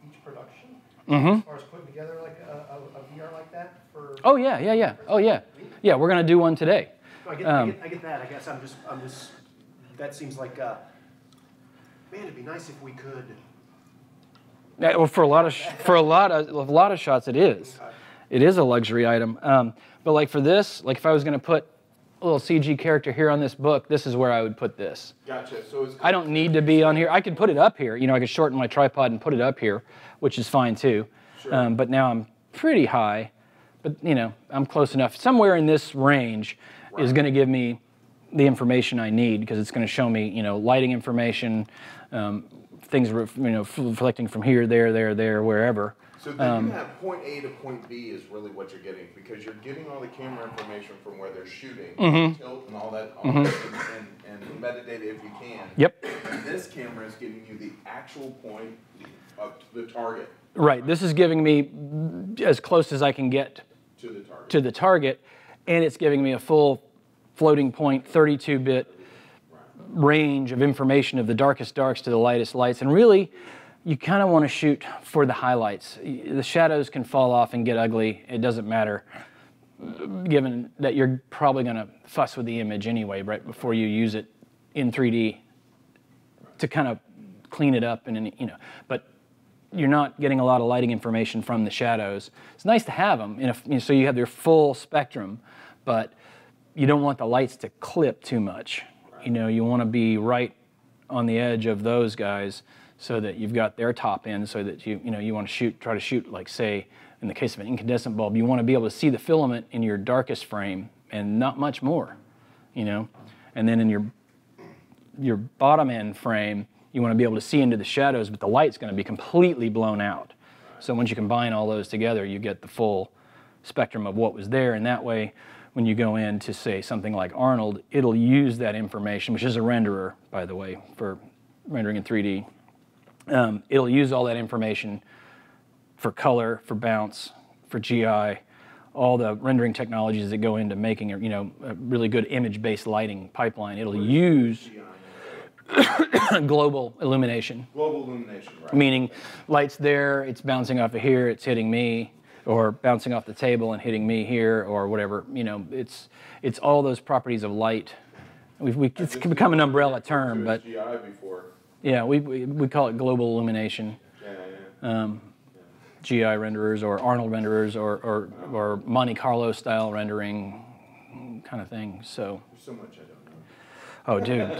each production, as far as putting together like a VR like that for. Oh yeah, yeah, yeah. Oh yeah, yeah. We're gonna do one today. No, I get that. I guess I'm just. That seems like, man, it'd be nice if we could. Yeah, well, for a lot of shots, it is. It is a luxury item. But like for this, like if I was going to put a little CG character here on this book, this is where I would put this. Gotcha. So it's I don't need to be on here. I could put it up here. You know, I could shorten my tripod and put it up here, which is fine too. Sure. But now I'm pretty high. But you know, I'm close enough. Somewhere in this range is going to give me the information I need, because it's going to show me, you know, lighting information, things, you know, reflecting from here, there, wherever. So then you have point A to point B is really what you're getting, because you're getting all the camera information from where they're shooting, tilt and all that, and metadata if you can. Yep. And this camera is giving you the actual point up to the target. Right. This is giving me as close as I can get To the target. And it's giving me a full floating point 32-bit range of information of the darkest darks to the lightest lights. And really, you kind of want to shoot for the highlights. The shadows can fall off and get ugly. It doesn't matter, given that you're probably going to fuss with the image anyway right before you use it in 3D to kind of clean it up, and you know. But you're not getting a lot of lighting information from the shadows. It's nice to have them, so you have your full spectrum, but you don't want the lights to clip too much. You know, you want to be right on the edge of those guys, so that you've got their top end, so that you want to try to shoot, like say, in the case of an incandescent bulb, you want to be able to see the filament in your darkest frame and not much more, you know. And then in your bottom end frame, you want to be able to see into the shadows, but the light's going to be completely blown out. So once you combine all those together, you get the full spectrum of what was there, and that way, when you go in to say something like Arnold, it'll use that information, which is a renderer, by the way, for rendering in 3D. It'll use all that information for color, for bounce, for GI, all the rendering technologies that go into making a really good image-based lighting pipeline. It'll use global illumination. Global illumination, right. Meaning lights there, it's bouncing off of here, it's hitting me, or bouncing off the table and hitting me here, or whatever. You know, it's all those properties of light. It's become an umbrella term, but GI before. Yeah, we call it global illumination. Yeah. GI renderers, or Arnold renderers, or Monte Carlo style rendering kind of thing. So. There's so much I don't know. Oh, dude,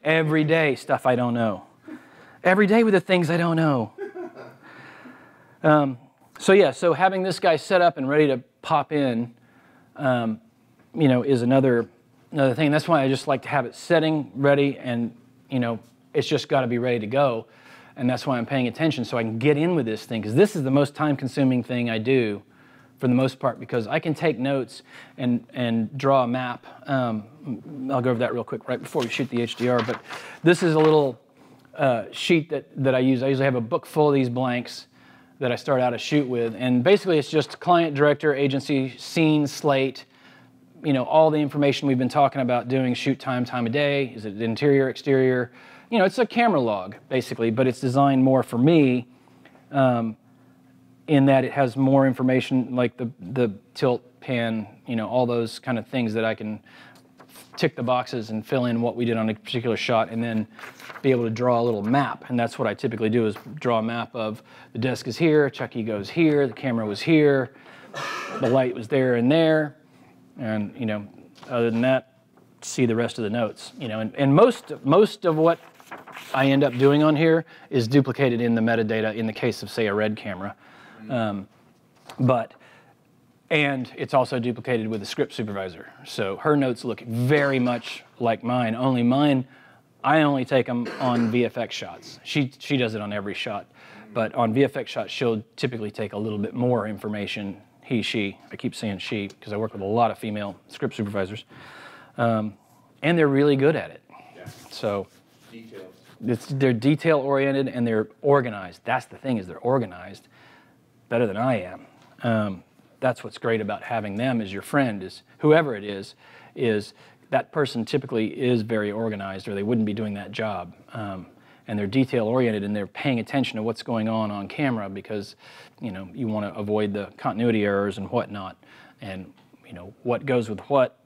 every day stuff I don't know. Every day with the things I don't know. So yeah, so having this guy set up and ready to pop in, you know, is another thing. That's why I just like to have it setting, ready, and you know, it's just got to be ready to go. And that's why I'm paying attention, so I can get in with this thing, because this is the most time-consuming thing I do for the most part, because I can take notes and draw a map. I'll go over that real quick right before we shoot the HDR, but this is a little sheet that I use. I usually have a book full of these blanks that I start out a shoot with, and basically it's just client, director, agency, scene, slate, you know, all the information we've been talking about doing, shoot time, time of day, is it interior, exterior, you know, it's a camera log basically, but it's designed more for me in that it has more information like the tilt, pan, you know, all those kind of things that I can tick the boxes and fill in what we did on a particular shot, and then be able to draw a little map. And that's what I typically do, is draw a map of the desk is here, Chucky goes here, the camera was here, the light was there and there, and you know, other than that, see the rest of the notes. You know, and most of what I end up doing on here is duplicated in the metadata in the case of, say, a red camera. And it's also duplicated with the script supervisor. So her notes look very much like mine, only mine, I only take them on VFX shots. She does it on every shot. But on VFX shots, she'll typically take a little bit more information, he, she. I keep saying she, because I work with a lot of female script supervisors. And they're really good at it. Yeah. So Details. they're detail-oriented and they're organized. That's the thing, is they're organized better than I am. That's what's great about having them as your friend, is whoever it is that person typically is very organized, or they wouldn't be doing that job. And they're detail-oriented, and they're paying attention to what's going on camera, because you know, you want to avoid the continuity errors and whatnot, and you know, what goes with what.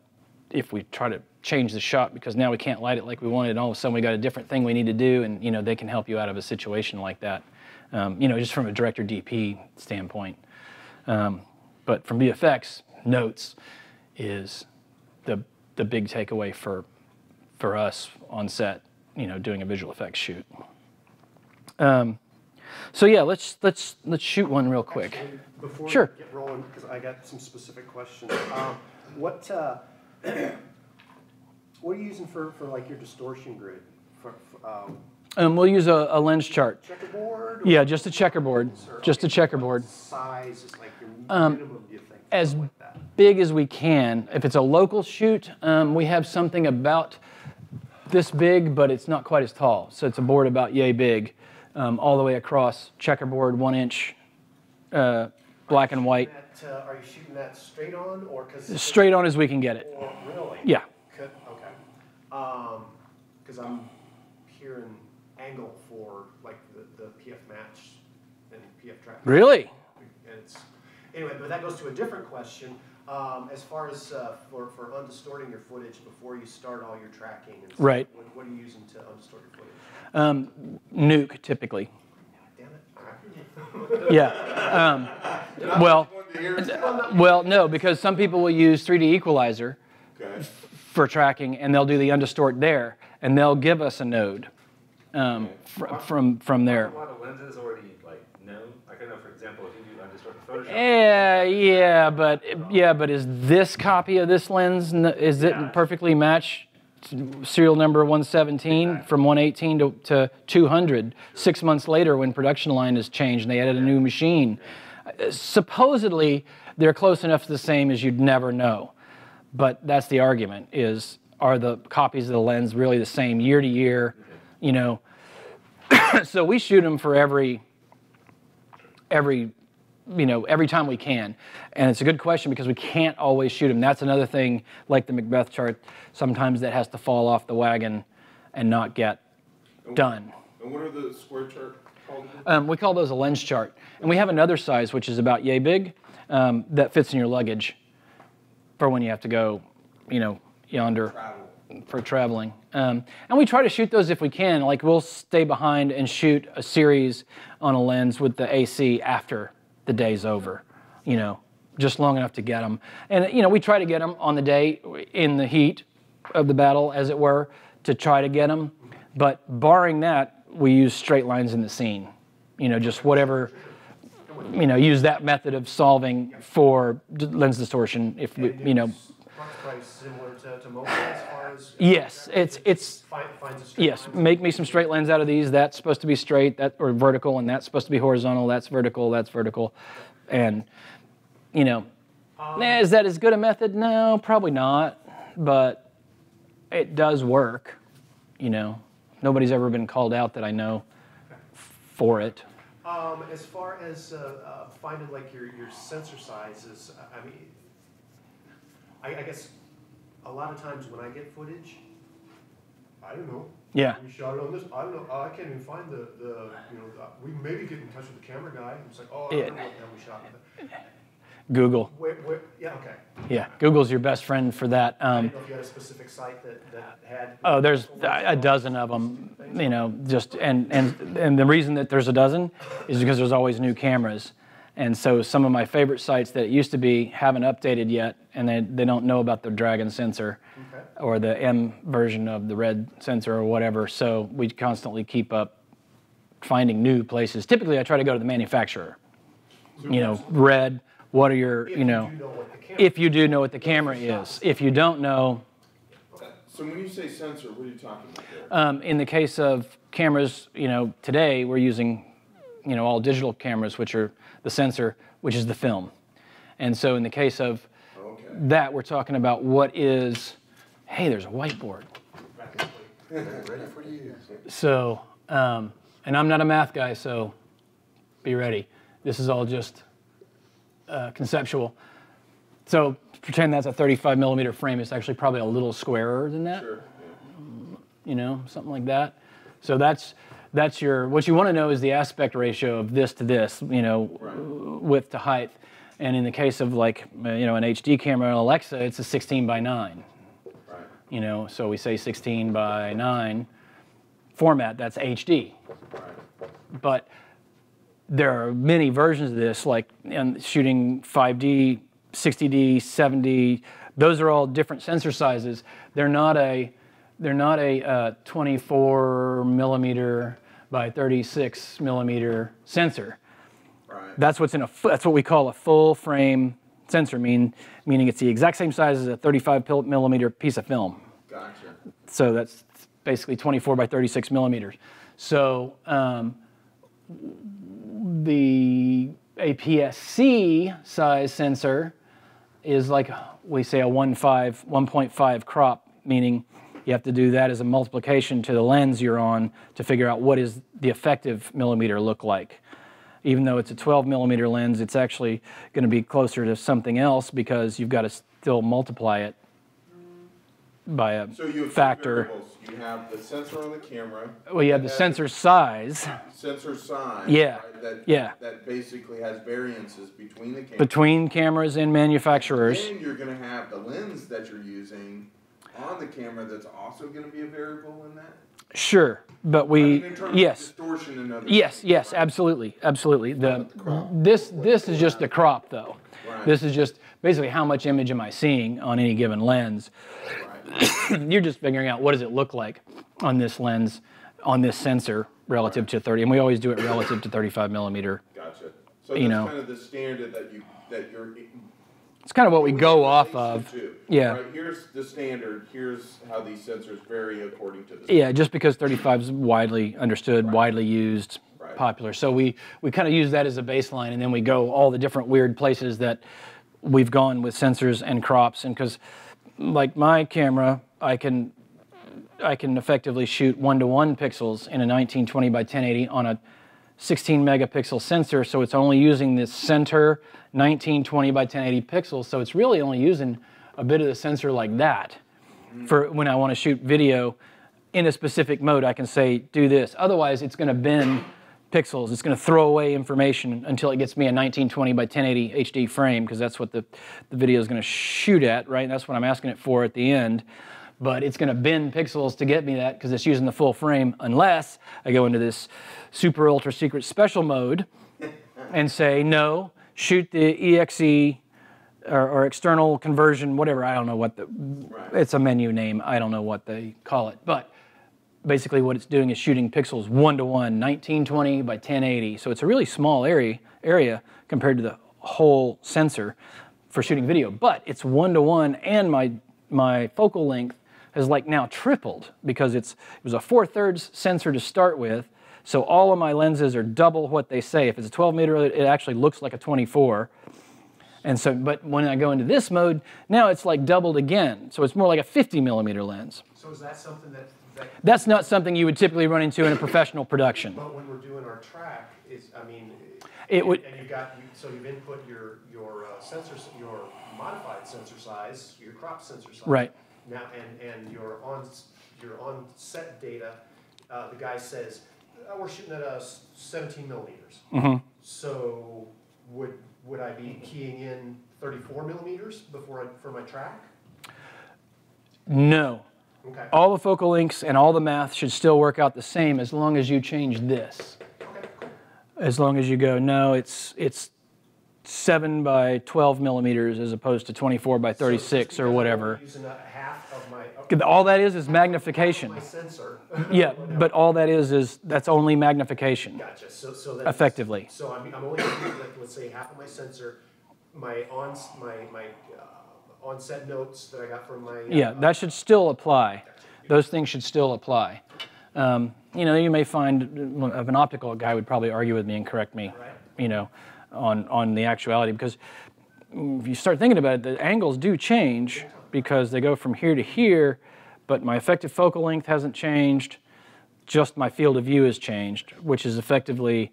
If we try to change the shot because now we can't light it like we wanted, and all of a sudden we got a different thing we need to do, and you know, they can help you out of a situation like that. You know, just from a director DP standpoint. But from VFX, notes is the big takeaway for us on set, you know, doing a visual effects shoot. So yeah, let's shoot one real quick. Actually, before Sure. we get rolling, because I got some specific questions. What are you using for like your distortion grid? We'll use a lens chart. Checkerboard? Yeah, just a checkerboard. Just a checkerboard. What size is like your minimum, do you think? As Like that? big as we can. If it's a local shoot, we have something about this big, but it's not quite as tall. So it's a board about yay big, all the way across, checkerboard, 1 inch, black and white. Are you shooting that straight on, or because Straight on as we can get it. Or really? Yeah. Okay. Because I'm hearing angle for like the PF match and PF track. Really? And it's anyway, but that goes to a different question. As far as for undistorting your footage before you start all your tracking and stuff, Right. what are you using to undistort your footage? Nuke, typically. Damn it. All right. Yeah. Well, no, because some people will use 3D equalizer for tracking, and they'll do the undistort there, and they'll give us a node from there. A lot of lenses already like known. Like I know, for example, if you do undistorted Photoshop. Yeah, but is this copy of this lens, is it perfectly matched serial number 117 from 118 to 200 6 months later when production line is changed and they added a new machine? Supposedly, they're close enough to the same as you'd never know. But that's the argument, is are the copies of the lens really the same year to year? You know, so we shoot them for every time we can. And it's a good question because we can't always shoot them. That's another thing, like the Macbeth chart, sometimes that has to fall off the wagon and not get done. And what are the square chart called? We call those a lens chart. And we have another size, which is about yay big, that fits in your luggage for when you have to go, you know, yonder for traveling. And we try to shoot those if we can. Like we'll stay behind and shoot a series on a lens with the AC after the day's over, you know, just long enough to get them. And, you know, we try to get them on the day in the heat of the battle, as it were, to try to get them. But barring that, we use straight lines in the scene. You know, just whatever use that method of solving for lens distortion. If we, Probably similar to mobile as far as yes, it's finds a straight yes. line. Make me some straight lens out of these. That's supposed to be straight, or vertical, and that's supposed to be horizontal. That's vertical. That's vertical, and is that as good a method? No, probably not, but it does work. Nobody's ever been called out that I know for it. As far as finding like your sensor sizes, I guess a lot of times when I get footage, I don't know. Yeah. We shot it on this. I don't know. I can't even find we maybe get in touch with the camera guy. It's like, I don't know what the hell we shot with it. Google. Yeah, okay. Yeah, Google's your best friend for that. I didn't know if you had a specific site that had. Oh, there's a dozen of them. And the reason that there's a dozen is because there's always new cameras. And so some of my favorite sites that used to be haven't updated yet, and they don't know about the Dragon sensor or the M version of the Red sensor or whatever. So we constantly keep up finding new places. Typically, I try to go to the manufacturer. Red, what are your, if you do know what the camera is. If you don't know. So when you say sensor, what are you talking about there? In the case of cameras, today we're using, all digital cameras, which are the sensor, which is the film. And so in the case of that, we're talking about what is, hey, there's a whiteboard. Ready for you. So, and I'm not a math guy, so be ready. This is all just conceptual. So pretend that's a 35 millimeter frame. It's actually probably a little squarer than that. Sure. Something like that. So that's what you want to know is the aspect ratio of this to this, width to height. And in the case of like, an HD camera and Alexa, it's a 16 by 9. Right. So we say 16 by 9 format, that's HD. Right. But there are many versions of this, like shooting 5D, 60D, 7D. Those are all different sensor sizes. They're not a 24 millimeter by 36 millimeter sensor. Right. That's what we call a full frame sensor, meaning it's the exact same size as a 35 millimeter piece of film. Gotcha. So that's basically 24 by 36 millimeters. So the APS-C size sensor is like, we say, a 1.5 crop, meaning you have to do that as a multiplication to the lens you're on to figure out what is the effective millimeter look like. Even though it's a 12 millimeter lens, it's actually going to be closer to something else because you've got to still multiply it by a So you have factor. variables. You have the sensor on the camera. Well, you have the sensor size. Sensor size. Yeah. Right, that basically has variances between the cameras. Between cameras and manufacturers. And you're going to have the lens that you're using on the camera that's also going to be a variable in that? Sure, but in terms of yes. distortion and other Yes, things, yes, right? absolutely. This is just the crop though. Right. This is just basically how much image am I seeing on any given lens. Right. You're just figuring out what does it look like on this lens, on this sensor relative to 30, and we always do it relative to 35 millimeter. Gotcha. So that's kind of the standard that you're. It's kind of what we go off of. Yeah. Right, here's the standard. Here's how these sensors vary according to the standard. Yeah, just because 35 is widely understood, widely used, popular. So we kind of use that as a baseline, and then we go all the different weird places that we've gone with sensors and crops. And because, like my camera, I can effectively shoot 1:1 pixels in a 1920 by 1080 on a 16 megapixel sensor, so it's only using this center 1920 by 1080 pixels, so it's really only using a bit of the sensor like that. For when I want to shoot video in a specific mode, I can say, do this. Otherwise, it's going to bend pixels. It's going to throw away information until it gets me a 1920 by 1080 HD frame, because that's what the video is going to shoot at, right? And that's what I'm asking it for at the end. But it's going to bend pixels to get me that because it's using the full frame, unless I go into this super ultra secret special mode and say, no, shoot the EXE or external conversion, whatever. I don't know what it's a menu name. I don't know what they call it. But basically what it's doing is shooting pixels 1:1, 1920 by 1080. So it's a really small area compared to the whole sensor for shooting video. But it's 1:1, and my focal length has like now tripled because it was a 4/3 sensor to start with. So all of my lenses are double what they say. If it's a 12 meter, it actually looks like a 24. And so, but when I go into this mode, now it's like doubled again. So it's more like a 50 millimeter lens. So is that something that that's not something you would typically run into in a professional production. But when we're doing our track, I mean, it would. And so you've input your sensors, your modified sensor size, your crop sensor size. Right. Now, and your on set data, the guy says, we're shooting at 17 millimeters. Mm-hmm. So would I be keying in 34 millimeters for my track? No. Okay. All the focal lengths and all the math should still work out the same as long as you change this. Okay. As long as you go, no, it's 7 by 12 millimeters as opposed to 24 by 36 or whatever. I'm using half of my. All that is magnification. My sensor. Yeah, but all that is that's only magnification. Gotcha. So that effectively. So I'm only using, like, let's say, half of my sensor, my on-set notes that I got from my. Yeah, that should still apply. Those things should still apply. You know, you may find of an optical guy would probably argue with me and correct me. Right. You know, on the actuality, because if you start thinking about it, the angles do change because they go from here to here, but my effective focal length hasn't changed. Just my field of view has changed, which is effectively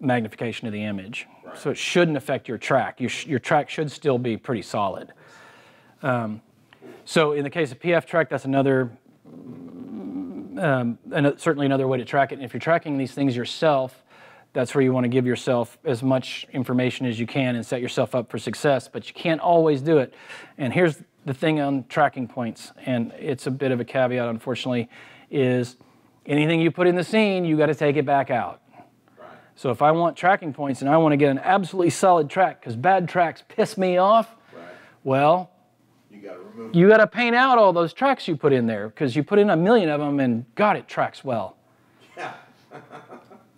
magnification of the image. Right. So it shouldn't affect your track. Your track should still be pretty solid. So in the case of PF track, that's another, certainly another way to track it. And if you're tracking these things yourself, that's where you want to give yourself as much information as you can and set yourself up for success, but you can't always do it. And here's the thing on tracking points, and it's a bit of a caveat, unfortunately, is anything you put in the scene, you got to take it back out. Right. So if I want tracking points and I want to get an absolutely solid track, because bad tracks piss me off, right. Well, you got to paint out all those tracks you put in there, because you put in 1 million of them and God, it tracks well. Yeah.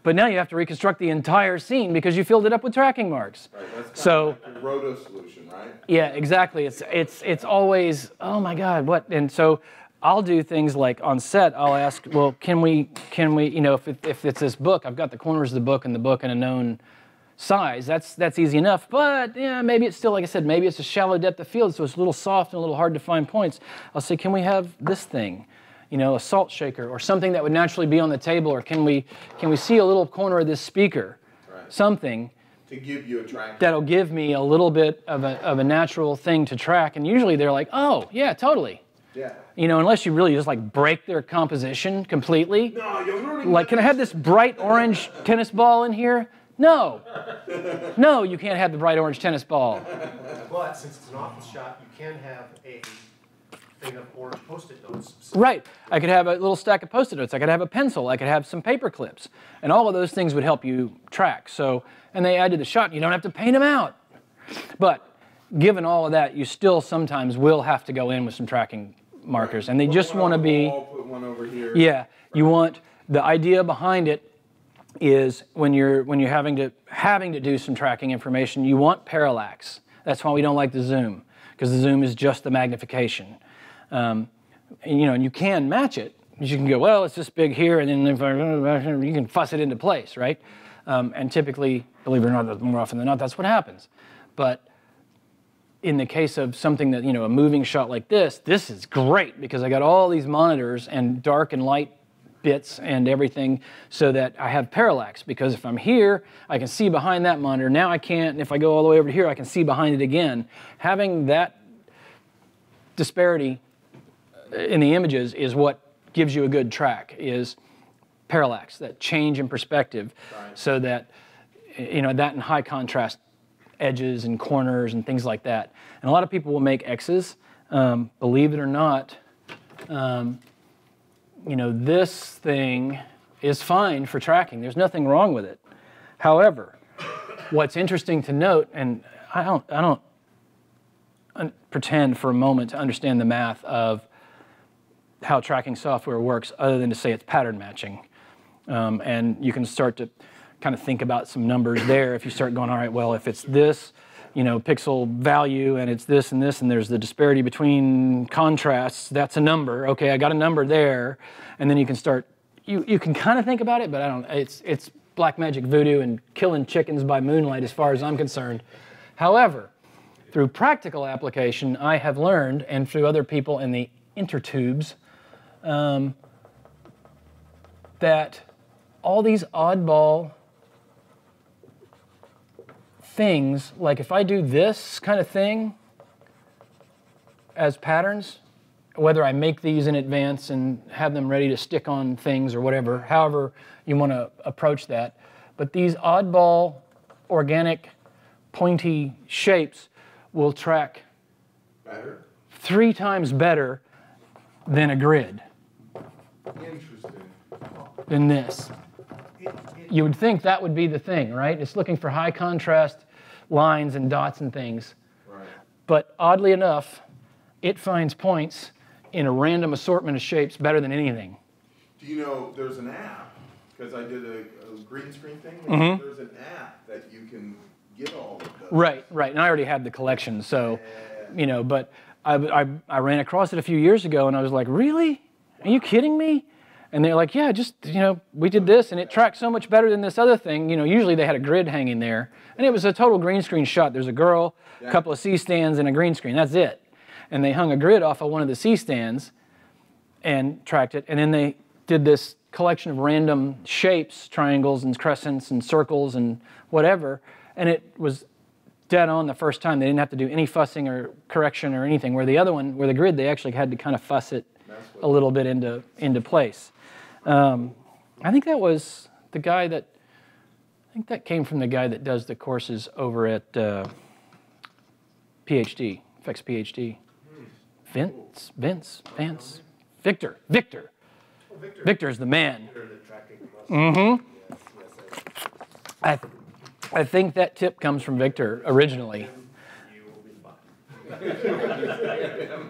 But now you have to reconstruct the entire scene because you filled it up with tracking marks. Right, that's so kind of like a roto solution, right? Yeah, exactly. It's always, oh my God, what? And so I'll do things like on set, I'll ask, well, can we, you know, if it's this book, I've got the corners of the book in a known size. That's easy enough. But yeah, maybe it's still, like I said, maybe it's a shallow depth of field, so it's a little soft and a little hard to find points. I'll say, can we have this thing? You know, a salt shaker or something that would naturally be on the table, or can we see a little corner of this speaker? Right. Something to give you a track that'll give me a little bit of a natural thing to track. And usually they're like, oh yeah, totally. Yeah. You know, unless you really just like break their composition completely. No, you're really like, can I have this bright orange tennis ball in here? No. No, you can't have the bright orange tennis ball. But since it's an office shot, you can have a thing of orange Post-it notes. Right. I could have a little stack of Post-it notes. I could have a pencil. I could have some paper clips. And all of those things would help you track. So, and they add to the shot. You don't have to paint them out. But given all of that, you still sometimes will have to go in with some tracking markers. Right. And they just want to be... Put one over here. Yeah. Right. You want... The idea behind it is when you're having to do some tracking information, you want parallax. That's why we don't like the zoom, because the zoom is just the magnification. And, you know, and you can match it. You can go, well, it's this big here, and then if you can fuss it into place, right? And typically, believe it or not, more often than not, that's what happens. But in the case of something that, you know, a moving shot like this is great because I got all these monitors and dark and light bits and everything so that I have parallax, because if I'm here, I can see behind that monitor. Now I can't, and if I go all the way over to here, I can see behind it again. Having that disparity in the images is what gives you a good track, is parallax, that change in perspective. Right. So that, you know, that and high contrast edges and corners and things like that. And a lot of people will make X's. Believe it or not, you know, this thing is fine for tracking. There's nothing wrong with it. However, what's interesting to note, and I don't pretend for a moment to understand the math of how tracking software works other than to say it's pattern matching. And you can start to kind of think about some numbers there. If you start going, all right, well, if it's this, you know, pixel value and it's this and this, and there's the disparity between contrasts, that's a number. Okay, I got a number there. And then you can start, you can kind of think about it, but I don't, it's black magic voodoo and killing chickens by moonlight as far as I'm concerned. However, through practical application, I have learned, and through other people in the intertubes, that all these oddball things, like if I do this kind of thing as patterns, whether I make these in advance and have them ready to stick on things or whatever, however you want to approach that, but these oddball, organic, pointy shapes will track Better? 3 times better than a grid, Interesting. than this. You would think that would be the thing, right? It's looking for high contrast lines and dots and things. Right. But oddly enough, it finds points in a random assortment of shapes better than anything. Do you know, there's an app, because I did a green screen thing, Mm-hmm. there's an app that you can get all of those. Right, right. And I already had the collection, so, you know, but I ran across it a few years ago and I was like, really? Are you kidding me? And they're like, yeah, just, you know, we did this and it tracked so much better than this other thing. You know, usually they had a grid hanging there and it was a total green screen shot. There's a girl, a couple of C-stands and a green screen, that's it. And they hung a grid off of one of the C-stands and tracked it. And then they did this collection of random shapes, triangles and crescents and circles and whatever. And it was dead on the first time. They didn't have to do any fussing or correction or anything. Where the other one, where the grid, they actually had to kind of fuss it a little bit into place. I think that was the guy that, I think that came from the guy that does the courses over at PhD, VFX PhD. Vance, Victor. Oh, Victor. Victor's the man. Victor, the tracking Mm-hmm. Yes, I think that tip comes from Victor originally. you will be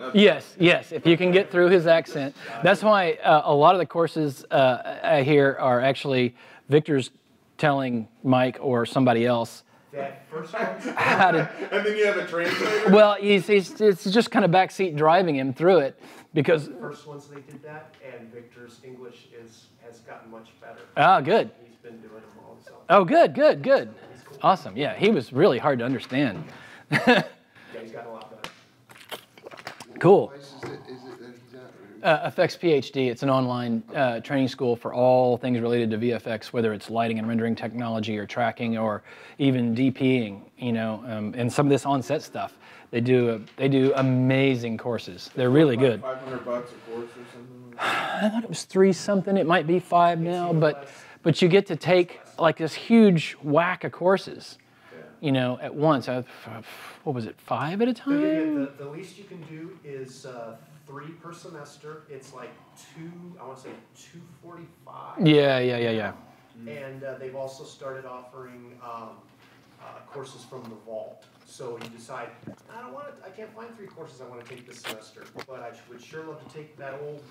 fine. Yes, if you can get through his accent. That's why a lot of the courses I hear are actually Victor's telling Mike or somebody else That first one, how to. And then you have a translator? Well, it's just kind of backseat driving him through it because. first ones they did that, and Victor's English has gotten much better. Oh, good. He's been doing them all himself. Oh, good. Awesome. Yeah, he was really hard to understand. Yeah, he's gotten a lot better. Cool. What place is it that he's at? FX PhD, it's an online training school for all things related to VFX, whether it's lighting and rendering technology or tracking or even DPing, you know, and some of this on-set stuff. They do amazing courses. They're really good. $500 a course or something? I thought it was 3 something. It might be 5 now, but you get to take like this huge whack of courses, you know, at once. What was it, 5 at a time? The least you can do is 3 per semester. It's like I want to say $245. Yeah. And they've also started offering courses from the vault. So you decide, I can't find 3 courses I want to take this semester, but I would sure love to take that old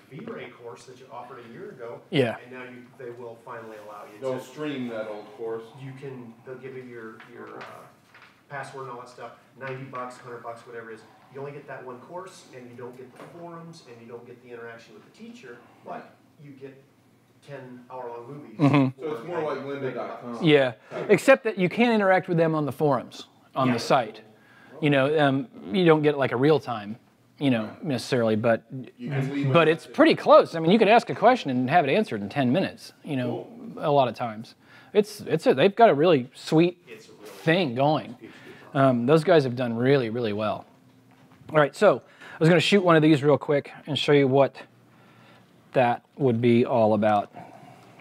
V-Ray course that you offered a year ago. Yeah. And now they will finally allow you They'll to. stream that old course. They'll give you your password and all that stuff, $90, $100, whatever it is. You only get that one course, and you don't get the forums, and you don't get the interaction with the teacher, but you get 10-hour-long movies. Mm-hmm. So it's more like lynda.com. Yeah, except that you can't interact with them on the forums, on the site. You know, you don't get like a real time, you know, necessarily, but it's pretty close. I mean, you could ask a question and have it answered in 10 minutes, you know, a lot of times. They've got a really sweet thing going. Those guys have done really, really well. All right, so I was going to shoot one of these real quick and show you what that would be all about.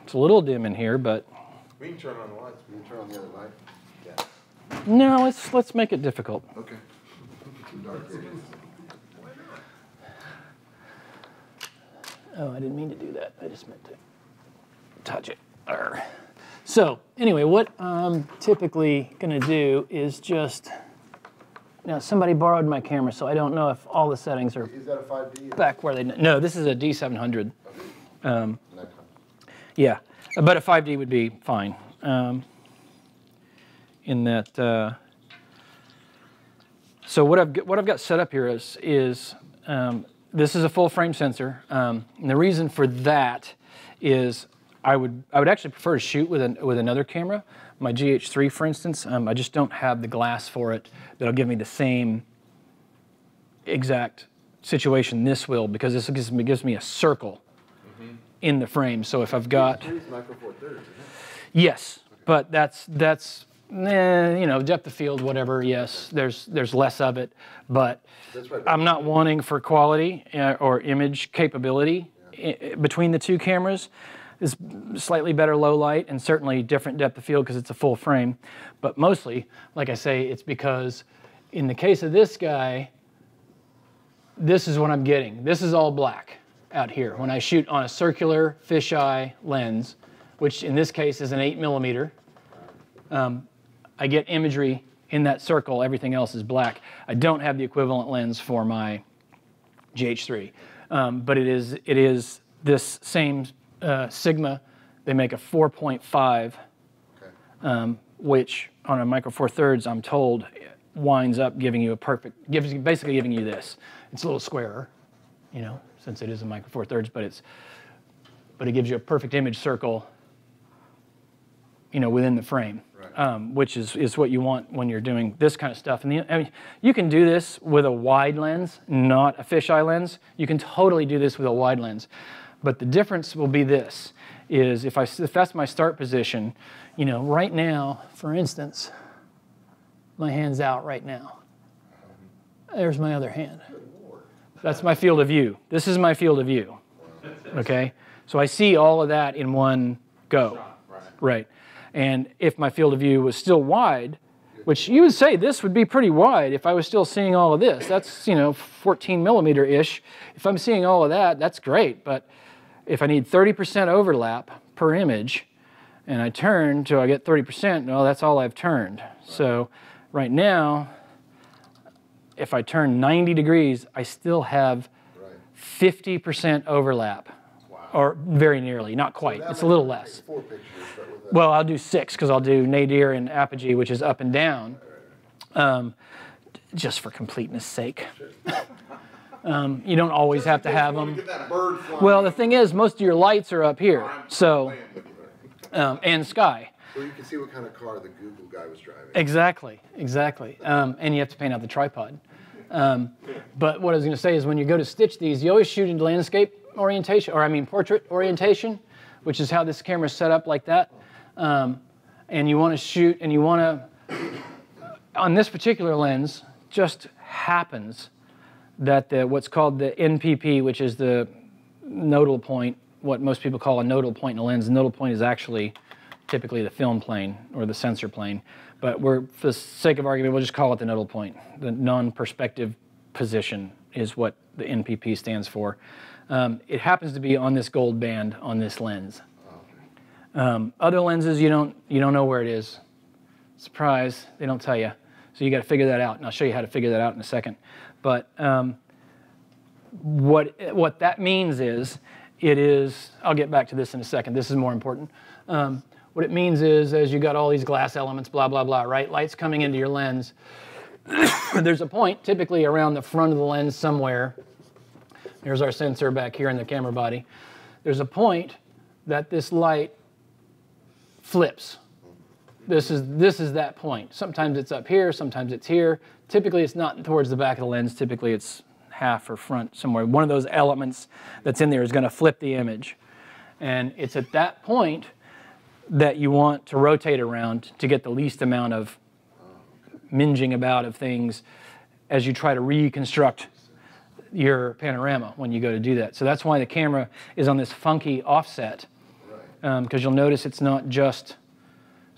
It's a little dim in here, but We can turn on the lights. Can you turn on the other light? Yeah. no, let's make it difficult. Okay. Too dark here. Oh, I didn't mean to do that. I just meant to touch it. Arr. So anyway, what I'm typically going to do is just Now, somebody borrowed my camera, so I don't know if all the settings are Is that a 5D? back where they... No, this is a D700. Okay. Yeah, but a 5D would be fine. In that... So what I've got set up here is this is a full frame sensor. And the reason for that is I would actually prefer to shoot with another camera. My GH3, for instance, I just don't have the glass for it that'll give me the same exact situation this will, because this gives me a circle in the frame. So if I've got... Micro Four Thirds, isn't it? Yes, but that's you know, depth of field, whatever, yes, there's less of it, but Right. I'm not wanting for quality or image capability between the two cameras. Is slightly better low light and certainly different depth of field because it's a full frame. But mostly, like I say, it's because in the case of this guy, this is what I'm getting. This is all black out here. When I shoot on a circular fisheye lens, which in this case is an 8mm, I get imagery in that circle. Everything else is black. I don't have the equivalent lens for my GH3, but it is this same Sigma. They make a 4.5, which on a Micro Four Thirds, I'm told, winds up giving you basically giving you this. It's a little squarer, you know, since it is a Micro Four Thirds, but it gives you a perfect image circle, you know, within the frame, right. Which is what you want when you're doing this kind of stuff. And I mean, you can do this with a wide lens, not a fisheye lens. You can totally do this with a wide lens. But the difference will be this, is if that's my start position, you know, right now, for instance, my hand's out right now. There's my other hand. That's my field of view. This is my field of view, okay? So I see all of that in one go, right? And if my field of view was still wide, which you would say this would be pretty wide if I was still seeing all of this. That's, you know, 14mm-ish. If I'm seeing all of that, that's great, but if I need 30% overlap per image, and I turn till I get 30%, well, that's all I've turned. So right now, if I turn 90 degrees, I still have 50% overlap, or very nearly, not quite. It's a little less. 4 pictures, well, I'll do 6 because I'll do nadir and apogee, which is up and down, just for completeness sake. You don't always have to have them. Well, the thing is, most of your lights are up here, so and sky. So you can see what kind of car the Google guy was driving. Exactly, exactly. And you have to paint out the tripod. But what I was going to say is, when you go to stitch these, you always shoot into landscape orientation, or I mean portrait orientation, which is how this camera is set up like that. And you want to shoot, and you want to, on this particular lens, just happens that what's called the NPP, which is the nodal point, what most people call a nodal point in a lens. The nodal point is actually typically the film plane or the sensor plane. But for the sake of argument, we'll just call it the nodal point. The non-perspective position is what the NPP stands for. It happens to be on this gold band on this lens. Other lenses, you don't know where it is. Surprise, they don't tell you. So you got to figure that out, and I'll show you how to figure that out in a second. But what that means is, I'll get back to this in a second. This is more important. What it means is, as you got all these glass elements, blah, blah, blah, right? Light's coming into your lens. There's a point, typically around the front of the lens somewhere. There's our sensor back here in the camera body. There's a point that this light flips. This is that point. Sometimes it's up here, sometimes it's here. Typically it's not towards the back of the lens. Typically it's half or front somewhere. One of those elements that's in there is going to flip the image. And it's at that point that you want to rotate around to get the least amount of minging about of things as you try to reconstruct your panorama when you go to do that. So that's why the camera is on this funky offset, because you'll notice it's not just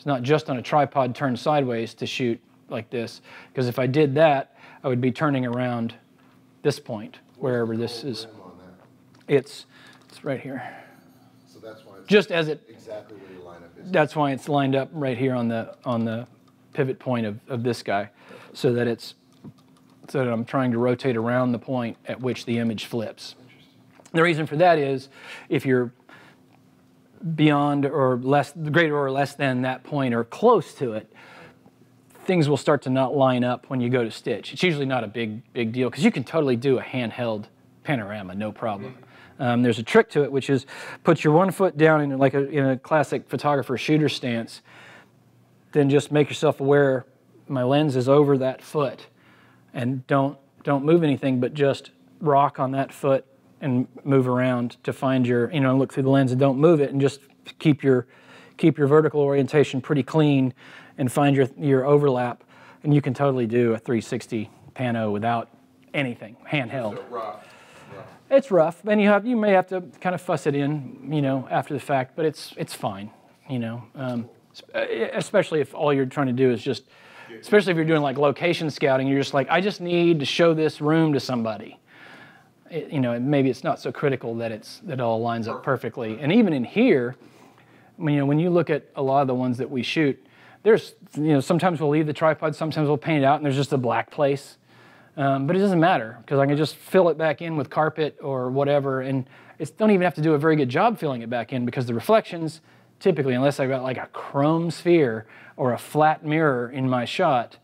on a tripod turned sideways to shoot like this, because if I did that, I would be turning around this point, wherever this is. It's right here. So that's why it's just as it exactly where your lineup is. That's why it's lined up right here on the pivot point of this guy, so that it's so that I'm trying to rotate around the point at which the image flips. The reason for that is if you're beyond or less, greater or less than that point or close to it, things will start to not line up when you go to stitch. It's usually not a big deal because you can totally do a handheld panorama, no problem. There's a trick to it, which is put your one foot down in like in a classic photographer shooter stance, then just make yourself aware my lens is over that foot, and don't move anything, but just rock on that foot and move around to find your, look through the lens and don't move it, and just keep your vertical orientation pretty clean and find your overlap, and you can totally do a 360 pano without anything, handheld. So rough. It's rough, and you may have to kind of fuss it in, after the fact, but it's fine, especially if all you're trying to do is just, especially if you're doing like location scouting, you're just like, I just need to show this room to somebody. Maybe it's not so critical that it all lines up perfectly. And even in here, when you look at a lot of the ones that we shoot, there's, sometimes we'll leave the tripod, sometimes we'll paint it out, and there's just a black place. But it doesn't matter, because I can just fill it back in with carpet or whatever, and don't even have to do a very good job filling it back in, because the reflections, typically, unless I've got like a chrome sphere or a flat mirror in my shot,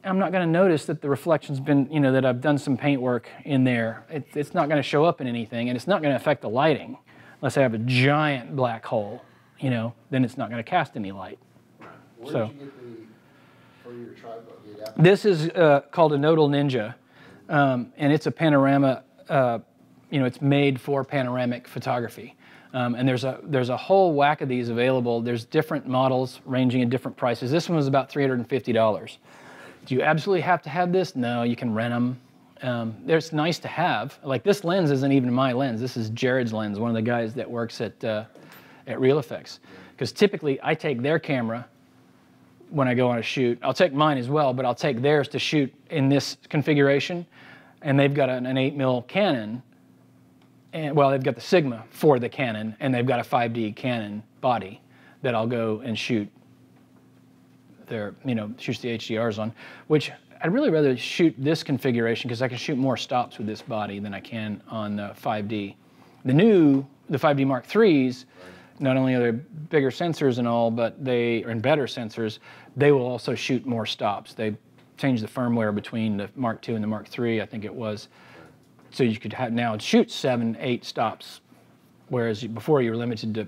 I'm not going to notice that the reflection's been, that I've done some paint work in there. It's not going to show up in anything, and it's not going to affect the lighting. Unless I have a giant black hole, then it's not going to cast any light. Where So. did you get for your tripod? This is called a Nodal Ninja, and it's a panorama. It's made for panoramic photography, and there's a whole whack of these available. There's different models ranging in different prices. This one was about $350. Do you absolutely have to have this? No, you can rent them. It's nice to have. Like this lens isn't even my lens. This is Jared's lens, one of the guys that works at ReelFX. Because typically I take their camera when I go on a shoot. I'll take mine as well, but I'll take theirs to shoot in this configuration. And they've got an 8mm Canon. And well, they've got the Sigma for the Canon, and they've got a 5D Canon body that I'll go and shoot shoots the HDRs on, which I'd really rather shoot this configuration because I can shoot more stops with this body than I can on the 5D. The 5D Mark IIIs, not only are they bigger sensors and all, but and better sensors, they will also shoot more stops. They changed the firmware between the Mark II and the Mark III, I think it was. So you could now shoot 7, 8 stops, whereas before you were limited to,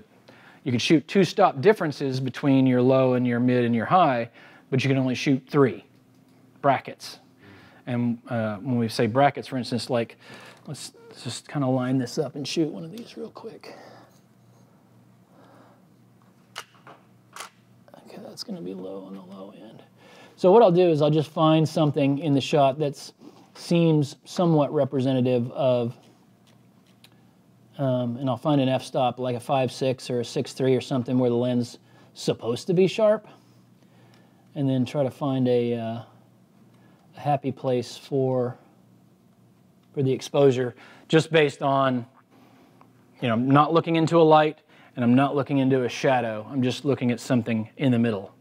you could shoot 2 stop differences between your low and your mid and your high, but you can only shoot 3 brackets. And when we say brackets, for instance, like, let's just kind of line this up and shoot one of these real quick. Okay, that's going to be low on the low end. So what I'll do is I'll just find something in the shot that seems somewhat representative of, and I'll find an f-stop like a 5.6 or a 6.3 or something where the lens is supposed to be sharp, and then try to find a happy place for the exposure, just based on, I'm not looking into a light and I'm not looking into a shadow. I'm just looking at something in the middle.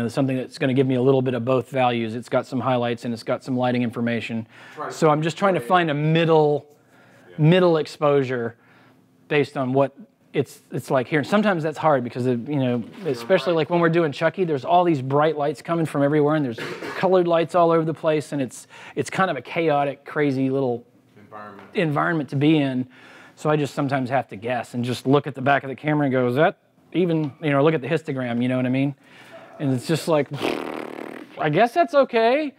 Something that's going to give me a little bit of both values. It's got some highlights and it's got some lighting information. So I'm just trying to find a middle exposure based on what it's like here. And sometimes that's hard because, especially like when we're doing Chucky, there's all these bright lights coming from everywhere and there's colored lights all over the place, and it's kind of a chaotic, crazy little environment to be in. So I just sometimes have to guess and just look at the back of the camera and go, is that even, look at the histogram, you know what I mean? And it's just like, I guess that's okay.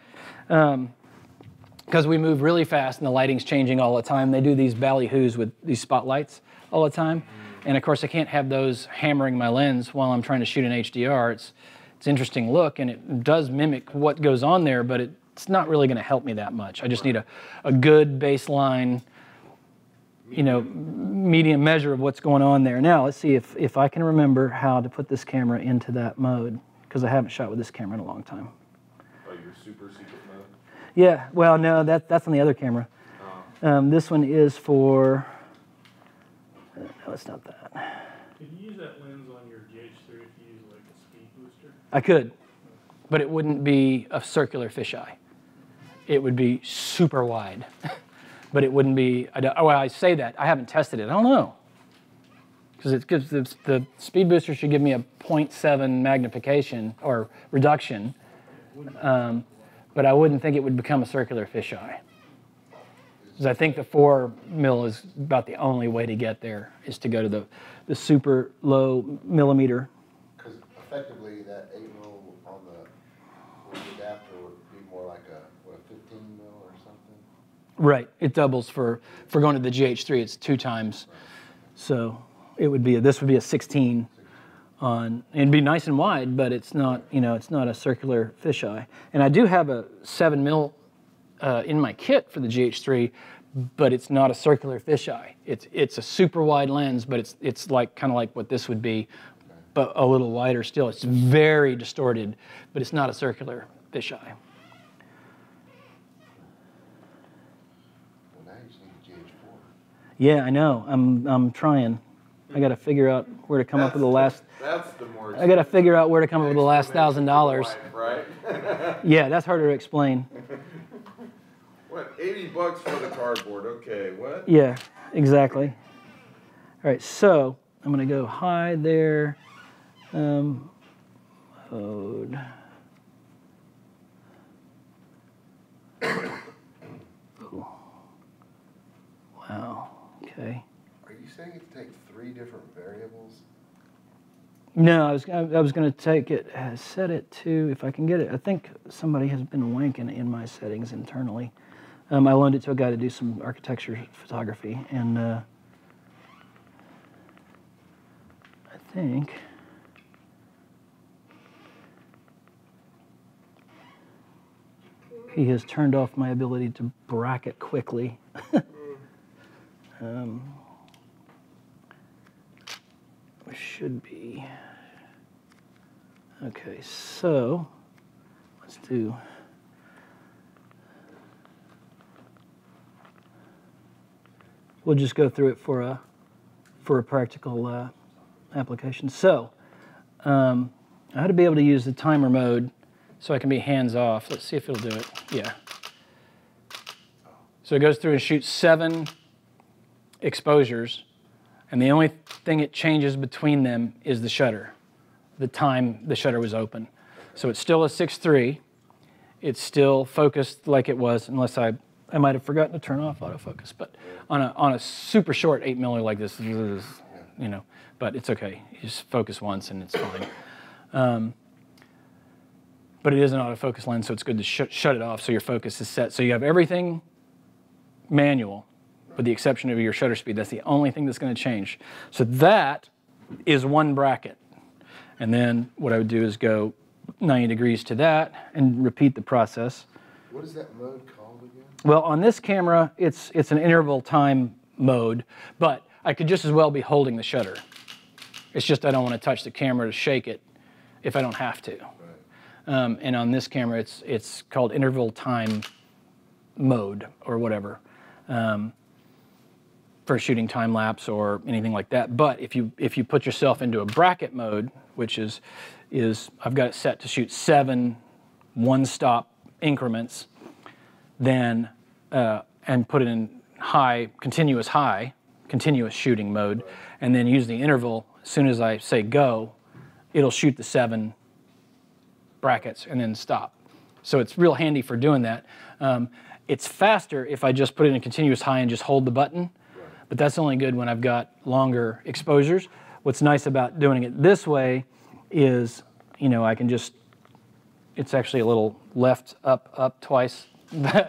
Because we move really fast and the lighting's changing all the time. They do these ballyhoos with these spotlights all the time. And of course, I can't have those hammering my lens while I'm trying to shoot an HDR. It's an interesting look, and it does mimic what goes on there, but it's not really going to help me that much. I just need a good baseline, medium measure of what's going on there. Now, let's see if I can remember how to put this camera into that mode, because I haven't shot with this camera in a long time. Oh, your super secret mode? Yeah, well, no, that's on the other camera. Oh. This one is for, no, it's not that. Could you use that lens on your GH3 if you use like a speed booster? I could, but it wouldn't be a circular fisheye. it would be super wide. But it wouldn't be, well, I say that, I haven't tested it, I don't know. Because it gives the speed booster should give me a 0.7 magnification or reduction, but I wouldn't think it would become a circular fisheye. Because I think the 4 mil is about the only way to get there, is to go to the super low millimeter. Because effectively that 8 mil on the adapter would be more like a 15 mil or something? Right, it doubles for going to the GH3, it's 2 times. So it would be, this would be a 16 on, it'd be nice and wide, but it's not, you know, it's not a circular fisheye. And I do have a 7 mil in my kit for the GH3, but it's not a circular fisheye. It's a super wide lens, but it's like kind of like what this would be, but a little wider still. It's very distorted, but it's not a circular fisheye. Well, now you just need a GH4. Yeah, I know. I'm trying. I got to figure out where to come up with the last. That's the more. I got to figure out where to come up with the last $1,000. Right? Yeah, that's harder to explain. What, $80 for the cardboard? Okay, what? Yeah, exactly. All right, so I'm going to go high there. Mode. Ooh. Wow. Okay. Are you saying it takes 3 different variables? No, I was going to take it, set it to, if I can get it. I think somebody has been wanking in my settings internally. I loaned it to a guy to do some architecture photography, and I think he has turned off my ability to bracket quickly. Which should be, okay, so let's do, we'll just go through it for a practical application. So I had to be able to use the timer mode so I can be hands off. Let's see if it'll do it. Yeah. So it goes through and shoots 7 exposures, and the only thing it changes between them is the shutter, the time the shutter was open. So it's still a 6.3. It's still focused like it was, unless I might have forgotten to turn off autofocus. But on a super short 8 mm like this, you know, but it's okay. You just focus once and it's fine. But it is an autofocus lens, so it's good to shut it off so your focus is set. So you have everything manual, with the exception of your shutter speed. That's the only thing that's going to change. So that is 1 bracket. And then what I would do is go 90 degrees to that and repeat the process. What is that mode called again? Well, on this camera, it's an interval time mode, but I could just as well be holding the shutter. It's just I don't want to touch the camera to shake it if I don't have to. Right. And on this camera, it's called interval time mode or whatever. For shooting time lapse or anything like that. But if you put yourself into a bracket mode, which is I've got it set to shoot 7 1-stop increments, then and put it in continuous shooting mode, and then use the interval. As soon as I say go, it'll shoot the 7 brackets and then stop. So it's real handy for doing that. It's faster if I just put it in continuous high and just hold the button. But that's only good when I've got longer exposures. What's nice about doing it this way is, you know, I can just, it's actually a little left, up twice,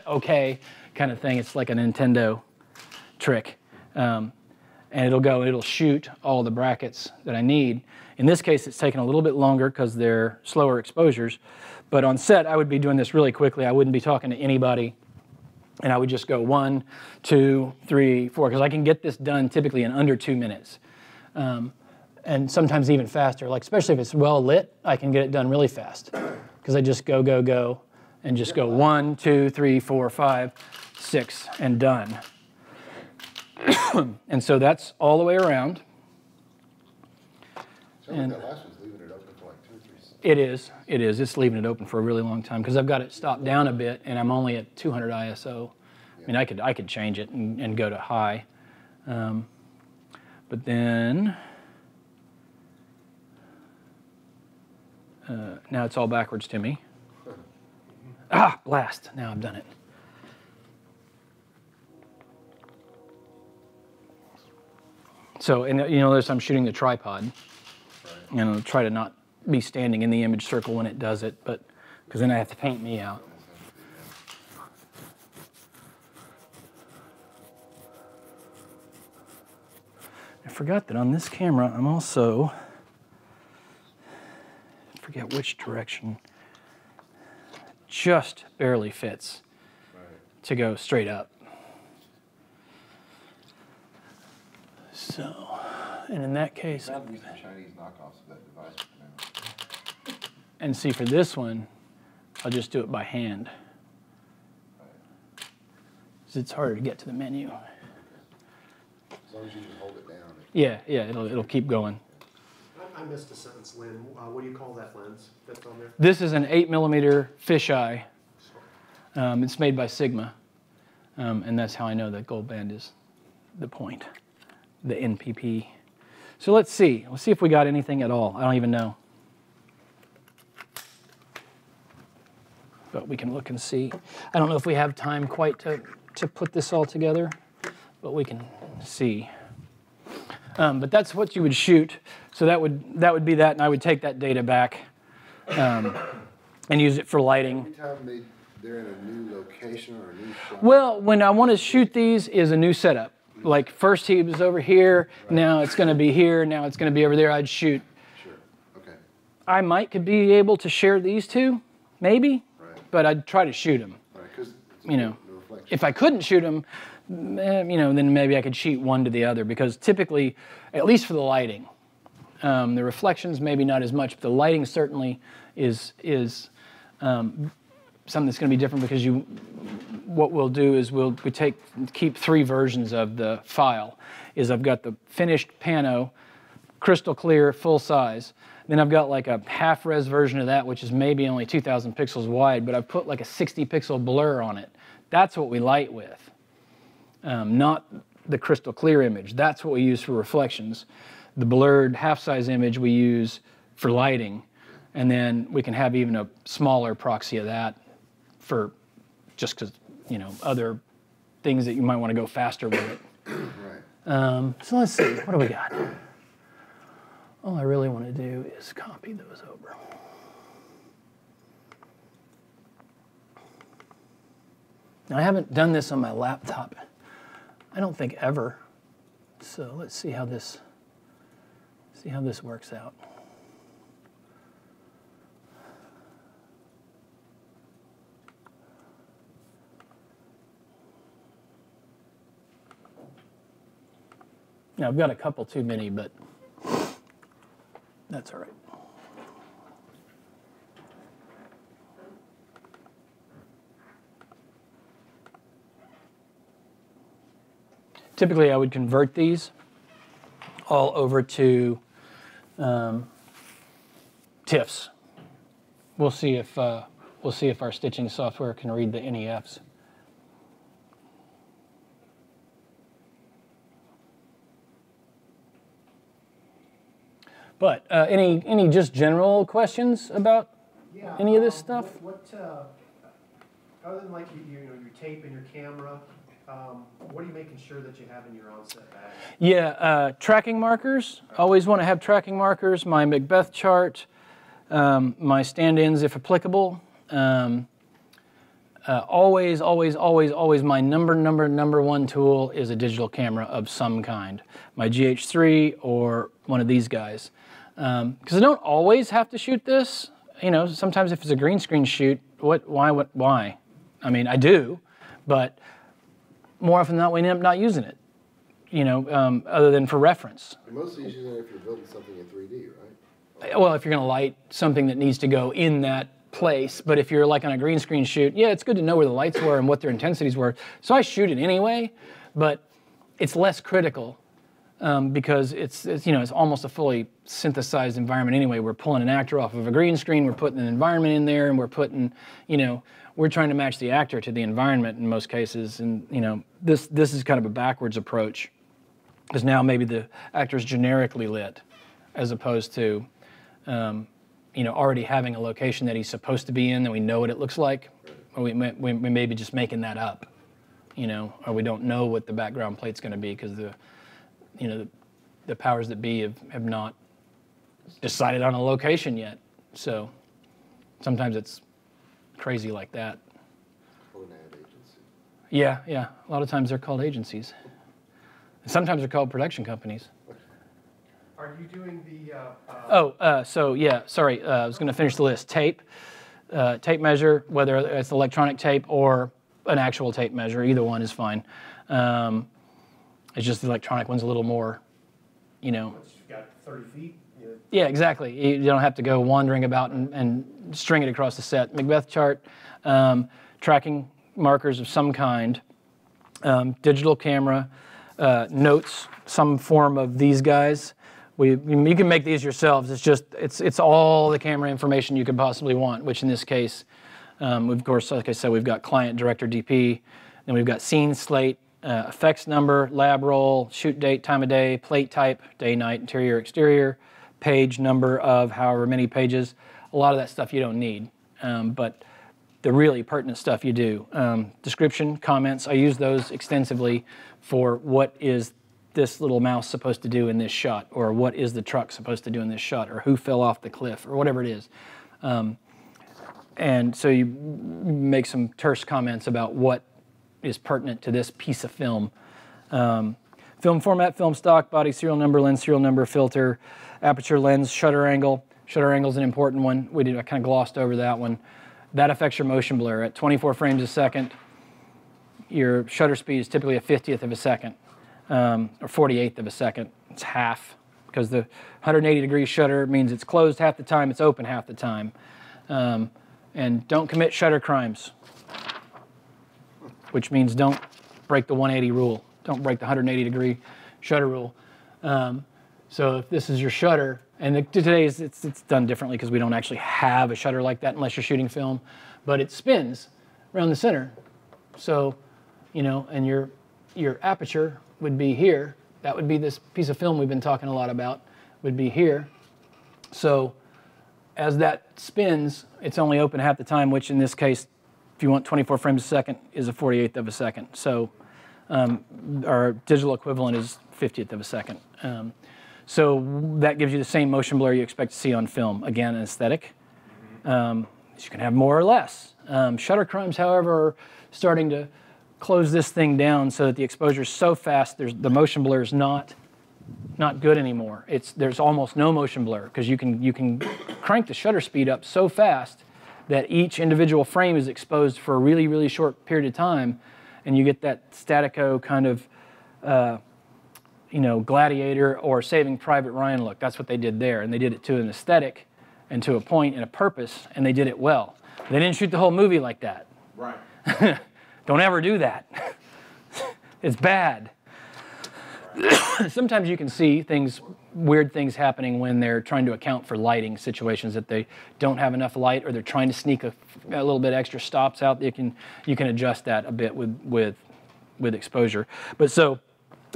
okay kind of thing. It's like a Nintendo trick. And it'll shoot all the brackets that I need. In this case, it's taken a little bit longer because they're slower exposures. But on set, I would be doing this really quickly. I wouldn't be talking to anybody. And I would just go 1, 2, 3, 4, because I can get this done typically in under 2 minutes. And sometimes even faster, like especially if it's well lit, I can get it done really fast. Because I just go, and just go 1, 2, 3, 4, 5, 6, and done. And so that's all the way around. So that last one's leaving it open for like 2 or 3 seconds. It is. It is. It's leaving it open for a really long time because I've got it stopped down a bit, and I'm only at 200 ISO. I mean, I could change it and go to high, but then now it's all backwards to me. Ah, blast! Now I've done it. So, and you notice I'm shooting the tripod, and I'll try to not be standing in the image circle when it does it, but because then I have to paint me out. I forgot that on this camera I'm also, I forget which direction, just barely fits to go straight up. So, and in that case, Chinese knockoffs of that device now. and see for this one, I'll just do it by hand. 'Cause it's harder to get to the menu. As long as you just hold it down. Yeah, it'll keep going. I missed a sentence, Lyn. What do you call that lens that's on there? This is an 8mm fisheye. It's made by Sigma, and that's how I know that gold band is the point, the NPP. So let's see. Let's see if we got anything at all. I don't even know. But we can look and see. I don't know if we have time quite to put this all together, but we can see. But that's what you would shoot. So that would be that, and I would take that data back and use it for lighting. Every time they're in a new location or a new shot. Well, when I want to shoot these is a new setup. Like first he was over here, now it's going to be here, now it's going to be over there. I'd shoot. Sure. Okay. I could be able to share these two, maybe, Right. but I'd try to shoot them. Right. Because If I couldn't shoot them, then maybe I could cheat one to the other because typically, at least for the lighting, the reflections maybe not as much, but the lighting certainly is something that's going to be different because what we'll do is keep 3 versions of the file. I've got the finished pano, crystal clear, full size. Then I've got like a half-res version of that, which is maybe only 2,000 pixels wide, but I've put like a 60-pixel blur on it. That's what we light with, not the crystal clear image. That's what we use for reflections. The blurred half-size image we use for lighting, and then we can have even a smaller proxy of that for just because, other things that you might want to go faster with it. Right. So let's see, what do we got? All I really want to do is copy those over. Now, I haven't done this on my laptop, I don't think ever. So let's see how this works out. Now, I've got a couple too many, but that's all right. Typically, I would convert these all over to TIFFs. We'll see if our stitching software can read the NEFs. But any just general questions about any of this stuff? Other than like your tape and your camera, what are you making sure that you have in your on-set bag? Yeah, tracking markers. Always want to have tracking markers. My Macbeth chart, my stand-ins if applicable. Always my number one tool is a digital camera of some kind. My GH3 or one of these guys. Because I don't always have to shoot this. Sometimes if it's a green screen shoot, why? I mean, I do, but more often than not, we end up not using it, other than for reference. You're mostly using it if you're building something in 3D, right? Well, if you're going to light something that needs to go in that place, but if you're like on a green screen shoot, yeah, it's good to know where the lights were and what their intensities were. So I shoot it anyway, but it's less critical because it's almost a fully synthesized environment anyway. We're pulling an actor off of a green screen, we're putting an environment in there, and we're putting, we're trying to match the actor to the environment in most cases. And this is kind of a backwards approach, because now maybe the actor's generically lit, as opposed to already having a location that he's supposed to be in, that we know what it looks like, or we may be just making that up, or we don't know what the background plate's going to be because the powers that be have not decided on a location yet. So sometimes it's crazy like that. Or an ad agency. Yeah. A lot of times they're called agencies. Sometimes they're called production companies. Are you doing the? Sorry. I was going to finish the list. Tape measure, whether it's electronic tape or an actual tape measure, either one is fine. It's just the electronic one's a little more, Once you've got 30 feet. Yeah, exactly. You don't have to go wandering about and string it across the set. Macbeth chart, tracking markers of some kind, digital camera, notes, some form of these guys. You can make these yourselves. It's all the camera information you could possibly want, which in this case, of course, like I said, we've got client, director, DP, then we've got scene slate, effects number, lab roll, shoot date, time of day, plate type, day, night, interior, exterior, page number of however many pages. A lot of that stuff you don't need, but the really pertinent stuff you do. Description, comments, I use those extensively for what is this little mouse supposed to do in this shot, or what is the truck supposed to do in this shot, or who fell off the cliff, or whatever it is. And so you make some terse comments about what is pertinent to this piece of film. Film format, film stock, body serial number, lens serial number, filter, aperture, lens, shutter angle. Shutter angle is an important one. I kind of glossed over that one. That affects your motion blur. At 24 frames a second, your shutter speed is typically a 50th of a second, or 48th of a second. It's half, because the 180-degree shutter means it's closed half the time, it's open half the time. And don't commit shutter crimes, which means don't break the 180 rule. Don't break the 180-degree shutter rule. So if this is your shutter, and today it's done differently because we don't actually have a shutter like that unless you're shooting film, but it spins around the center. So, and your aperture would be here. That would be this piece of film we've been talking a lot about, would be here. So as that spins, it's only open half the time, which in this case, if you want 24 frames a second, is a 48th of a second. So our digital equivalent is 50th of a second. So that gives you the same motion blur you expect to see on film. Again, an aesthetic. You can have more or less. Shutter crimes, however, are starting to close this thing down so that the exposure is so fast, the motion blur is not good anymore. There's almost no motion blur, because you can crank the shutter speed up so fast that each individual frame is exposed for a really, really short period of time, and you get that statico kind of Gladiator or Saving Private Ryan look. That's what they did there, and they did it to an aesthetic and to a point and a purpose, and they did it well. They didn't shoot the whole movie like that. Right. Don't ever do that. It's bad. Sometimes you can see weird things happening when they're trying to account for lighting situations, that they don't have enough light, or they're trying to sneak a little bit extra stops out. You can adjust that a bit with exposure. But so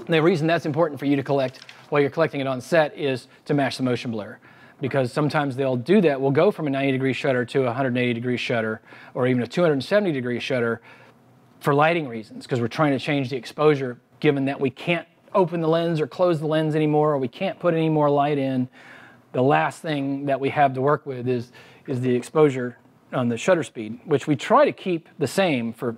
the reason that's important for you to collect while you're collecting it on set is to match the motion blur, because sometimes they'll do that. We'll go from a 90-degree shutter to a 180-degree shutter, or even a 270-degree shutter, for lighting reasons, because we're trying to change the exposure, given that we can't open the lens or close the lens anymore, or we can't put any more light in. The last thing that we have to work with is the exposure on the shutter speed, which we try to keep the same for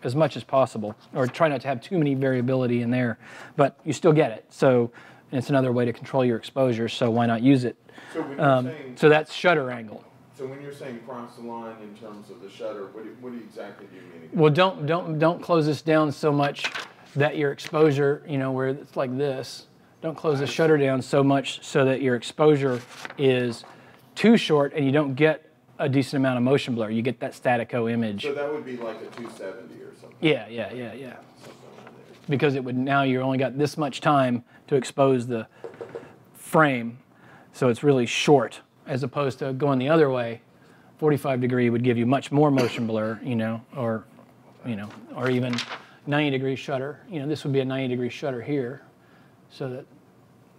as much as possible, or try not to have too many variability in there, but you still get it. So it's another way to control your exposure, so why not use it? So when you're saying, so that's shutter angle. So when you're saying cross the line in terms of the shutter, what exactly do you mean? Well, don't close this down so much that your exposure, where it's like this, don't close the shutter down so much so that your exposure is too short and you don't get a decent amount of motion blur. You get that statico image. So that would be like a 270 or something. Yeah. Something like because it would, now you're only got this much time to expose the frame, so it's really short, as opposed to going the other way. 45 degree would give you much more motion blur, or even 90 degree shutter. This would be a 90 degree shutter here, so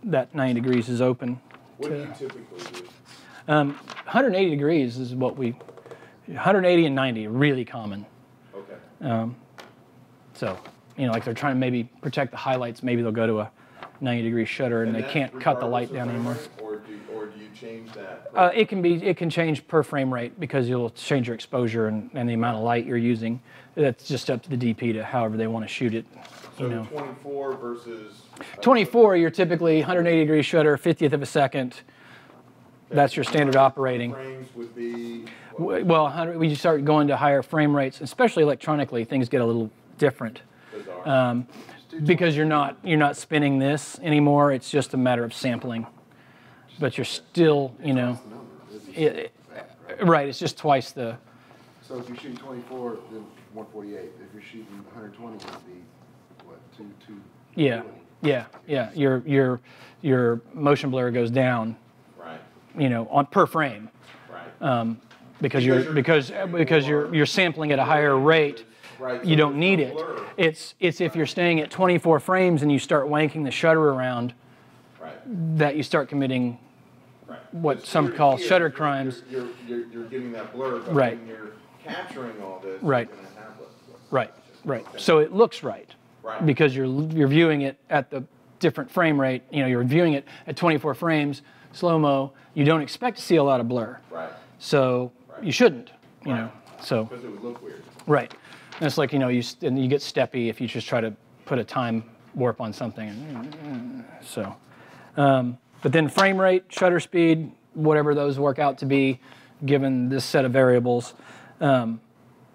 that 90 degrees is open. What do you typically do? 180 degrees is what 180 and 90 are really common. Okay. So, like they're trying to maybe protect the highlights, maybe they'll go to a 90 degree shutter and they can't cut the light down anymore. Or do you change that? It can change per frame rate because you'll change your exposure and the amount of light you're using. That's just up to the DP to however they want to shoot it. So 24 versus 24, you're typically 180 degree shutter, 50th of a second. That's your standard operating. Frames would be well, 100. We start going to higher frame rates, especially electronically. Things get a little different because you're not spinning this anymore. It's just a matter of sampling, but you're still, right. It's just twice the. So if you're shooting 24, then 148. If you're shooting 120, it would be what, 2. Yeah. Your motion blur goes down. Right. On per frame. Right. Because you're sampling at a higher rate. Right. You don't need it. It's if you're staying at 24 frames and you start wanking the shutter around, that you start committing what some call shutter crimes. You're getting that blur, but right. when you're capturing all this, right. you're going to have less. Right. So it looks right. Right. Because you're viewing it at the different frame rate. You're viewing it at 24 frames, slow-mo. You don't expect to see a lot of blur. Right. So you shouldn't. So. Because it would look weird. Right. And it's like, you get steppy if you just try to put a time warp on something. So, but then frame rate, shutter speed, whatever those work out to be, given this set of variables,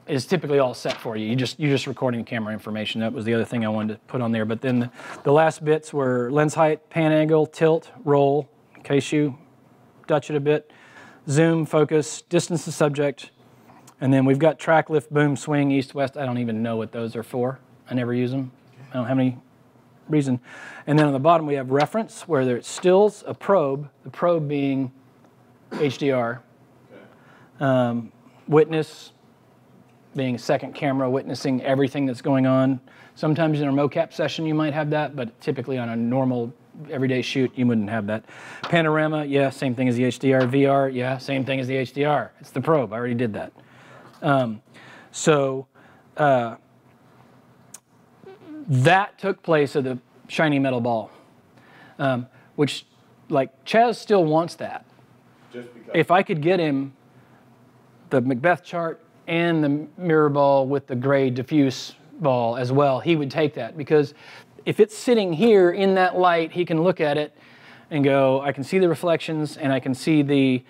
is typically all set for you. You're just recording the camera information. That was the other thing I wanted to put on there. But then the last bits were lens height, pan angle, tilt, roll, in case you Dutch it a bit, zoom, focus, distance to subject. And then we've got track, lift, boom, swing, east, west. I don't even know what those are for. I never use them. I don't have any reason. And then on the bottom we have reference, where it's stills, a probe, the probe being HDR. Okay. Witness being a second camera, witnessing everything that's going on. Sometimes in a mocap session you might have that, but typically on a normal everyday shoot you wouldn't have that. Panorama, yeah, same thing as the HDR. VR, yeah, same thing as the HDR. It's the probe. I already did that. That took place of the shiny metal ball, which, like, Chaz still wants that. Just because. If I could get him the Macbeth chart and the mirror ball with the gray diffuse ball as well, he would take that, because if it's sitting here in that light, he can look at it and go, I can see the reflections and I can see the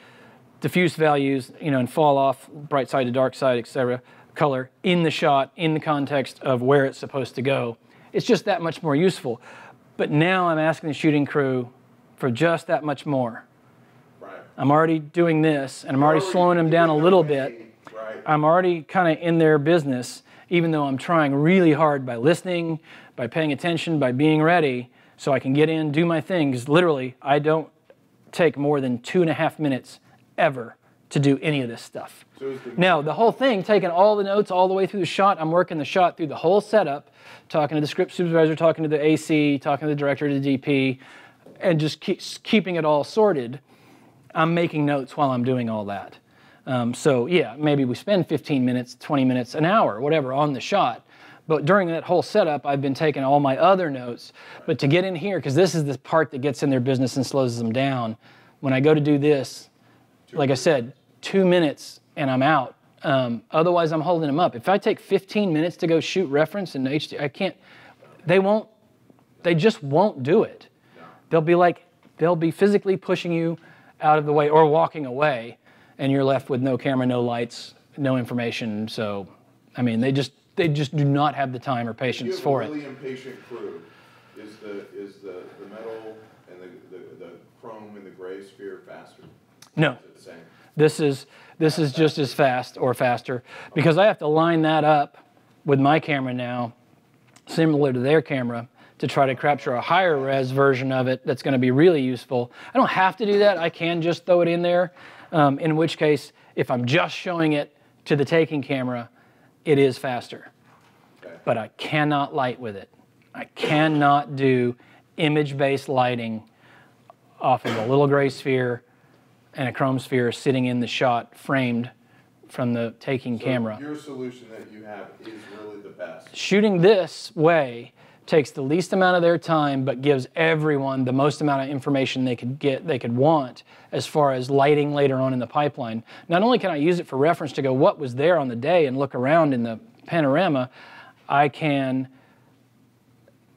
diffuse values, and fall off, bright side to dark side, etc., color in the shot, in the context of where it's supposed to go. It's just that much more useful. But now I'm asking the shooting crew for just that much more. Right. I'm already doing this, and I'm already slowing them down a little bit. Right. I'm already kind of in their business, even though I'm trying really hard by listening, by paying attention, by being ready, so I can get in, do my thing. Because literally, I don't take more than 2.5 minutes ever to do any of this stuff. Now, the whole thing, taking all the notes all the way through the shot, I'm working the shot through the whole setup, talking to the script supervisor, talking to the AC, talking to the director, to the DP, and just keeping it all sorted. I'm making notes while I'm doing all that. So yeah, maybe we spend 15 minutes, 20 minutes, an hour, whatever, on the shot. But during that whole setup, I've been taking all my other notes. But to get in here, because this is the part that gets in their business and slows them down, when I go to do this, like I said, 2 minutes and I'm out. Otherwise, I'm holding them up. If I take 15 minutes to go shoot reference in HD, I can't, they just won't do it. They'll be physically pushing you out of the way or walking away, and you're left with no camera, no lights, no information. So, I mean, they just do not have the time or patience for it. You have a really impatient crew. Is the metal and the chrome and the gray sphere faster? No. Is it the same? This is just as fast or faster, because I have to line that up with my camera now similar to their camera, to try to capture a higher res version of it that's going to be really useful. I don't have to do that. I can just throw it in there, in which case, if I'm just showing it to the taking camera, it is faster. But I cannot light with it. I cannot do image-based lighting off of a little gray sphere and a chrome sphere sitting in the shot framed from the taking camera. Your solution that you have is really the best. Shooting this way takes the least amount of their time, but gives everyone the most amount of information they could want as far as lighting later on in the pipeline. Not only can I use it for reference to go what was there on the day and look around in the panorama, I can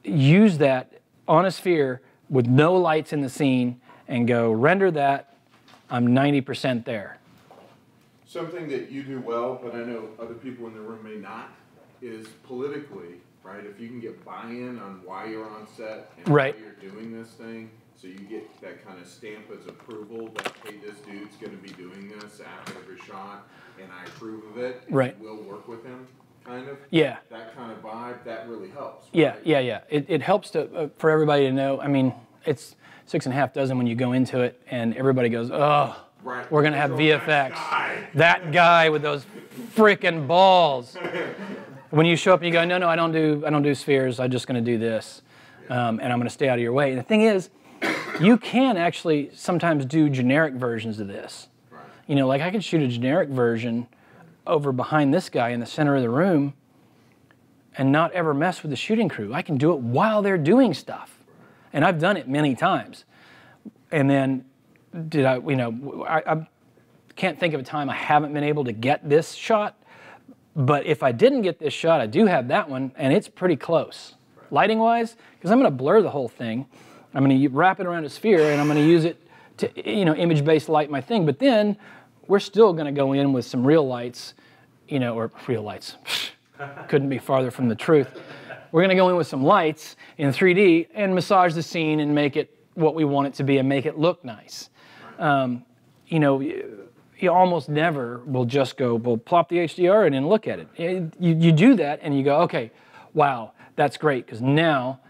use that on a sphere with no lights in the scene and go render that. I'm 90% there. Something that you do well, but I know other people in the room may not, is politically, right? If you can get buy-in on why you're on set and right. why you're doing this thing, so you get that kind of stamp as approval that, hey, this dude's going to be doing this after every shot, and I approve of it, and right. we'll work with him, kind of. Yeah. That kind of vibe, that really helps. Right? Yeah, yeah, yeah. It helps to for everybody to know. I mean, it's 6.5 dozen when you go into it, and everybody goes, oh, right. We're going to have VFX. That guy with those freaking balls. When you show up and you go, no, I don't do spheres. I'm just going to do this, and I'm going to stay out of your way. And the thing is, you can actually sometimes do generic versions of this. Right. You know, like I could shoot a generic version over behind this guy in the center of the room and not ever mess with the shooting crew. I can do it while they're doing stuff, and I've done it many times. And then I can't think of a time I haven't been able to get this shot. But if I didn't get this shot, I do have that one, and it's pretty close, lighting-wise, because I'm going to blur the whole thing. I'm going to wrap it around a sphere, and I'm going to use it to, image-based light my thing. But then we're still going to go in with some real lights, or real lights. Couldn't be farther from the truth. We're going to go in with some lights in 3D and massage the scene and make it what we want it to be and make it look nice. You almost never will just go, well, plop the HDR in and look at it. You do that and you go, okay, wow, that's great, because now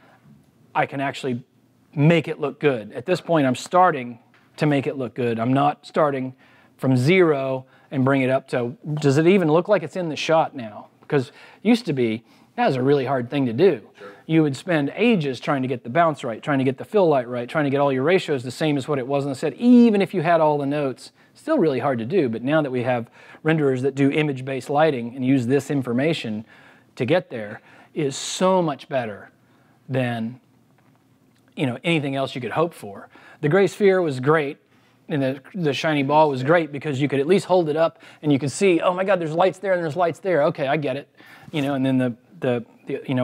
I can actually make it look good. At this point, I'm starting to make it look good. I'm not starting from zero and bring it up to, does it even look like it's in the shot now? Because it used to be, that was a really hard thing to do. Sure. You would spend ages trying to get the bounce right, trying to get the fill light right, trying to get all your ratios the same as what it was on the set, even if you had all the notes. Still really hard to do, but now that we have renderers that do image-based lighting and use this information to get there, is so much better than anything else you could hope for. The gray sphere was great, and the shiny ball was great because you could at least hold it up and you could see, oh my God, there's lights there and there's lights there. Okay, I get it. And then the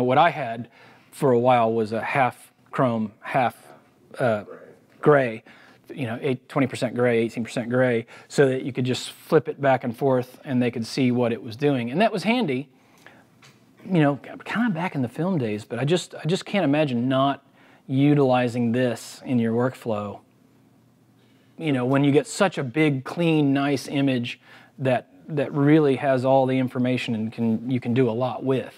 what I had for a while was a half chrome, half gray. 20% gray, 18% gray, so that you could just flip it back and forth and they could see what it was doing. And that was handy, kind of back in the film days, but I just can't imagine not utilizing this in your workflow. When you get such a big, clean, nice image that really has all the information and you can do a lot with.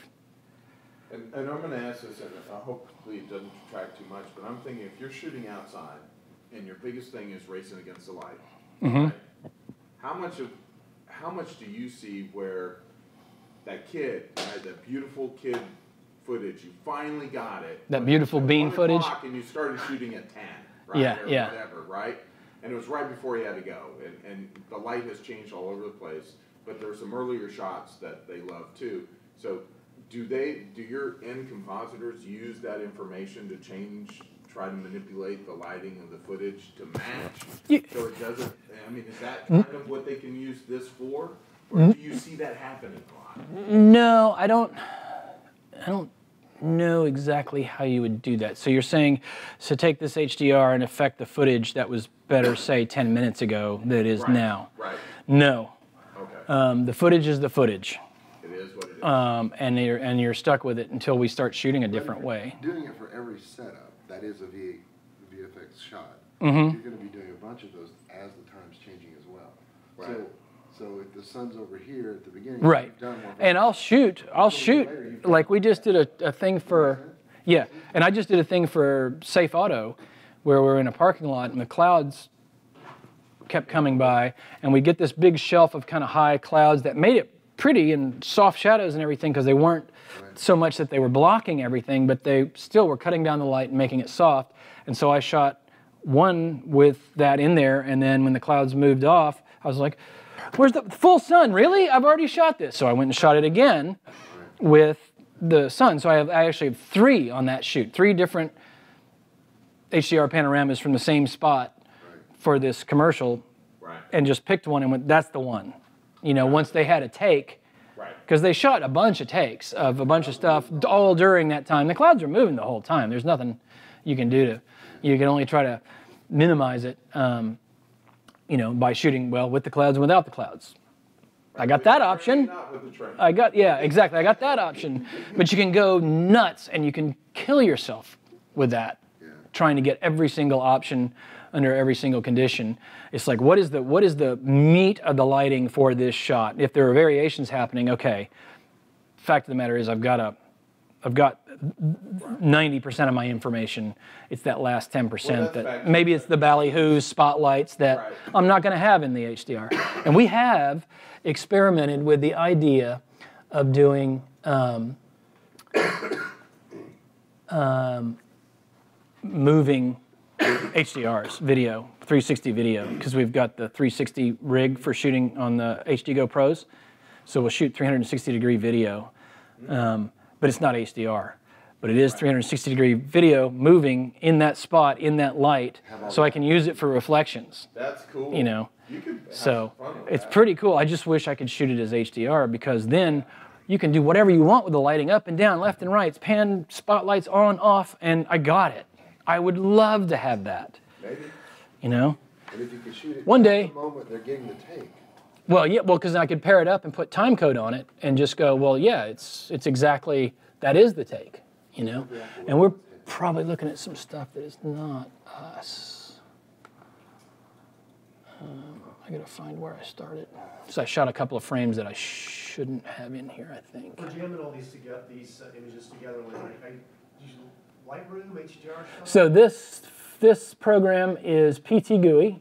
And I'm going to ask this, and hopefully it doesn't detract too much, but I'm thinking if you're shooting outside, and your biggest thing is racing against the light. Mm-hmm. Right? How much do you see where that kid, right, that beautiful kid footage, you finally got it. That beautiful bean footage. And you started shooting at 10, right? Yeah, or yeah. whatever, right? And it was right before he had to go. And the light has changed all over the place. But there were some earlier shots that they love too. So do your end compositors use that information to try to manipulate the lighting of the footage to match, so it doesn't, is that kind of what they can use this for? Or do you see that happening a lot? No, I don't know exactly how you would do that. So you're saying, so take this HDR and affect the footage that was better, say, 10 minutes ago than it is now. Right. No. Okay. The footage is the footage. It is what it is. And you're stuck with it until we start shooting a different way. Doing it for every setup. That is a VFX shot. Mm-hmm. You're going to be doing a bunch of those as the time's changing as well. Right. So if the sun's over here at the beginning, Right. you've done one. And I'll shoot, like we just did a thing for, yeah, and I just did a thing for Safe Auto where we're in a parking lot and the clouds kept coming by and we get this big shelf of kind of high clouds that made it pretty and soft shadows and everything because they weren't so much that they were blocking everything, but they still were cutting down the light and making it soft. And so I shot one with that in there, and then when the clouds moved off, I was like, where's the full sun? Really? I've already shot this. So I went and shot it again with the sun. So I actually have 3 on that shoot, 3 different HDR panoramas from the same spot for this commercial, and just picked one and went, that's the one. You know, once they had a take, because they shot a bunch of takes of a bunch of stuff all during that time. The clouds are moving the whole time. There's nothing you can do to, you can only try to minimize it, you know, by shooting, well, with the clouds and without the clouds. I got that option. Yeah, exactly. I got that option. But you can go nuts and you can kill yourself with that, trying to get every single option under every single condition. It's like, what is the meat of the lighting for this shot? If there are variations happening, okay. Fact of the matter is I've got 90% of my information. It's that last 10% that maybe it's the ballyhoo spotlights that I'm not going to have in the HDR. And we have experimented with the idea of doing moving HDRs, video, 360 video, because we've got the 360 rig for shooting on the HDGo Pros. So we'll shoot 360-degree video, but it's not HDR. But it is 360-degree video moving in that spot, in that light, so I can use it for reflections. That's cool. You know, you could have so fun with it's that. pretty cool. I just wish I could shoot it as HDR because then you can do whatever you want with the lighting, up and down, left and right, it's pan, spotlights on, off, and I got it. I would love to have that. Maybe. You know? And if you could shoot it one day, the moment they're getting the take. Well, yeah, well, because I could pair it up and put time code on it and just go, well, yeah, it's exactly, that is the take, you know? And we're probably looking at some stuff that is not us. I gotta find where I started. So I shot a couple of frames that I shouldn't have in here, I think. For jamming all these together, images together, I use Lightroom, HDR stuff? So this program is PT GUI.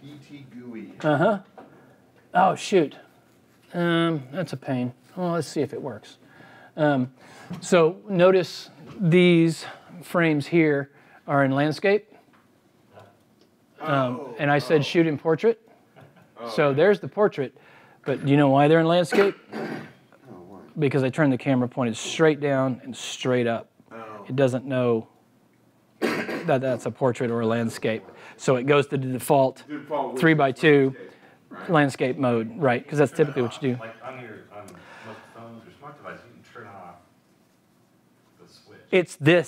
PT GUI. Uh-huh. Oh, shoot. That's a pain. Well, let's see if it works. So notice these frames here are in landscape. And I said shoot in portrait. So there's the portrait. But do you know why they're in landscape? Because I turned the camera pointed straight down and straight up. It doesn't know that that's a portrait or a landscape. So it goes to the default 3x2 landscape mode, right? Because that's typically what you do. Like on most phones or smart devices, you can turn off the switch.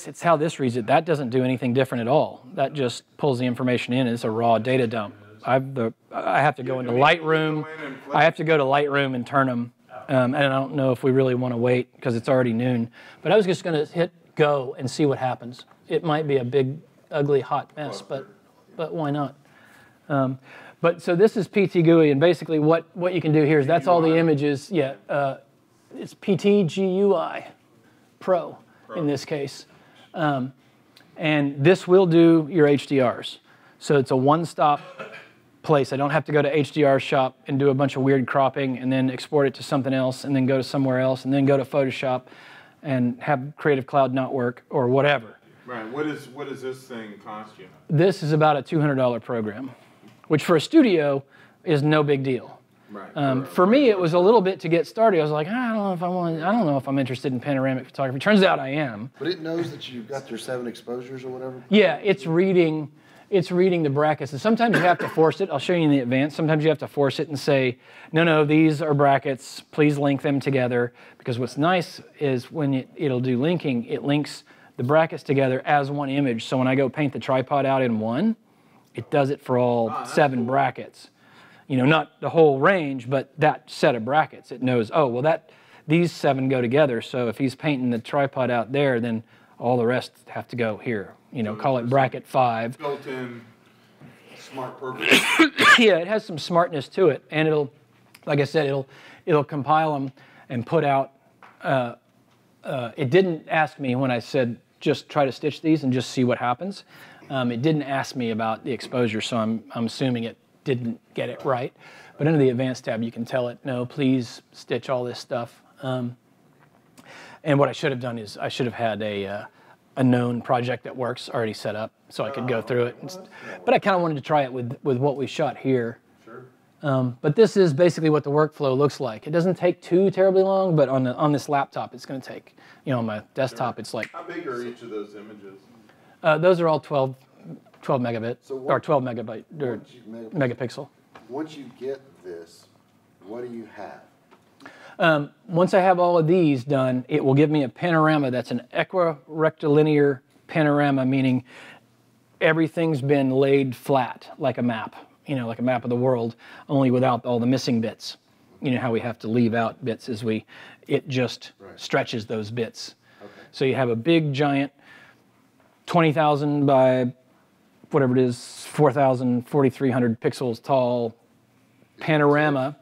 It's how this reads it. That doesn't do anything different at all. That just pulls the information in. It's a raw data dump. I have to go into Lightroom. I have to go to Lightroom and turn them. And I don't know if we really want to wait because it's already noon. But I was just going to hit go and see what happens. It might be a big, ugly, hot mess, but why not? But so this is PT GUI, and basically what you can do here is that's all the images. Yeah, it's PT GUI Pro in this case. And this will do your HDRs. So it's a one-stop place. I don't have to go to HDR shop and do a bunch of weird cropping and then export it to something else and then go to somewhere else and then go to Photoshop and have Creative Cloud not work or whatever. Right. What does this thing cost you? This is about a $200 program, which for a studio is no big deal. Right. For me, it was a little bit to get started. I was like, I don't know if I'm interested in panoramic photography. Turns out I am. But it knows that you've got your 7 exposures or whatever? Yeah, it's reading the brackets. And sometimes you have to force it. I'll show you in the advance. Sometimes you have to force it and say, no, these are brackets. Please link them together. Because what's nice is when it'll do linking, it links the brackets together as one image. So when I go paint the tripod out in one, it does it for all 7 brackets. You know, not the whole range, but that set of brackets. It knows, oh, well, these 7 go together. So if he's painting the tripod out there, then all the rest have to go here. You know, call it bracket 5. Built-in smart purpose. Yeah, it has some smartness to it, and like I said, it'll compile them and put out. It didn't ask me when I said just try to stitch these and just see what happens. It didn't ask me about the exposure, so I'm assuming it didn't get it right. But under the Advanced tab, you can tell it, no, please stitch all this stuff. And what I should have done is I should have had a known project that works already set up so I could go through it. But I kind of wanted to try it with what we shot here. Sure. But this is basically what the workflow looks like. It doesn't take too terribly long, but on this laptop, it's going to take, on my desktop, it's like... How big are each of those images? Those are all 12 megabit, or 12 megabyte, or megapixel. Once you get this, what do you have? Once I have all of these done, it will give me a panorama that's an equirectilinear panorama, meaning everything's been laid flat like a map, like a map of the world, only without all the missing bits. You know how we have to leave out bits as it just stretches those bits. Okay. So you have a big giant 20,000 by whatever it is, 4,000, 4,300 pixels tall panorama.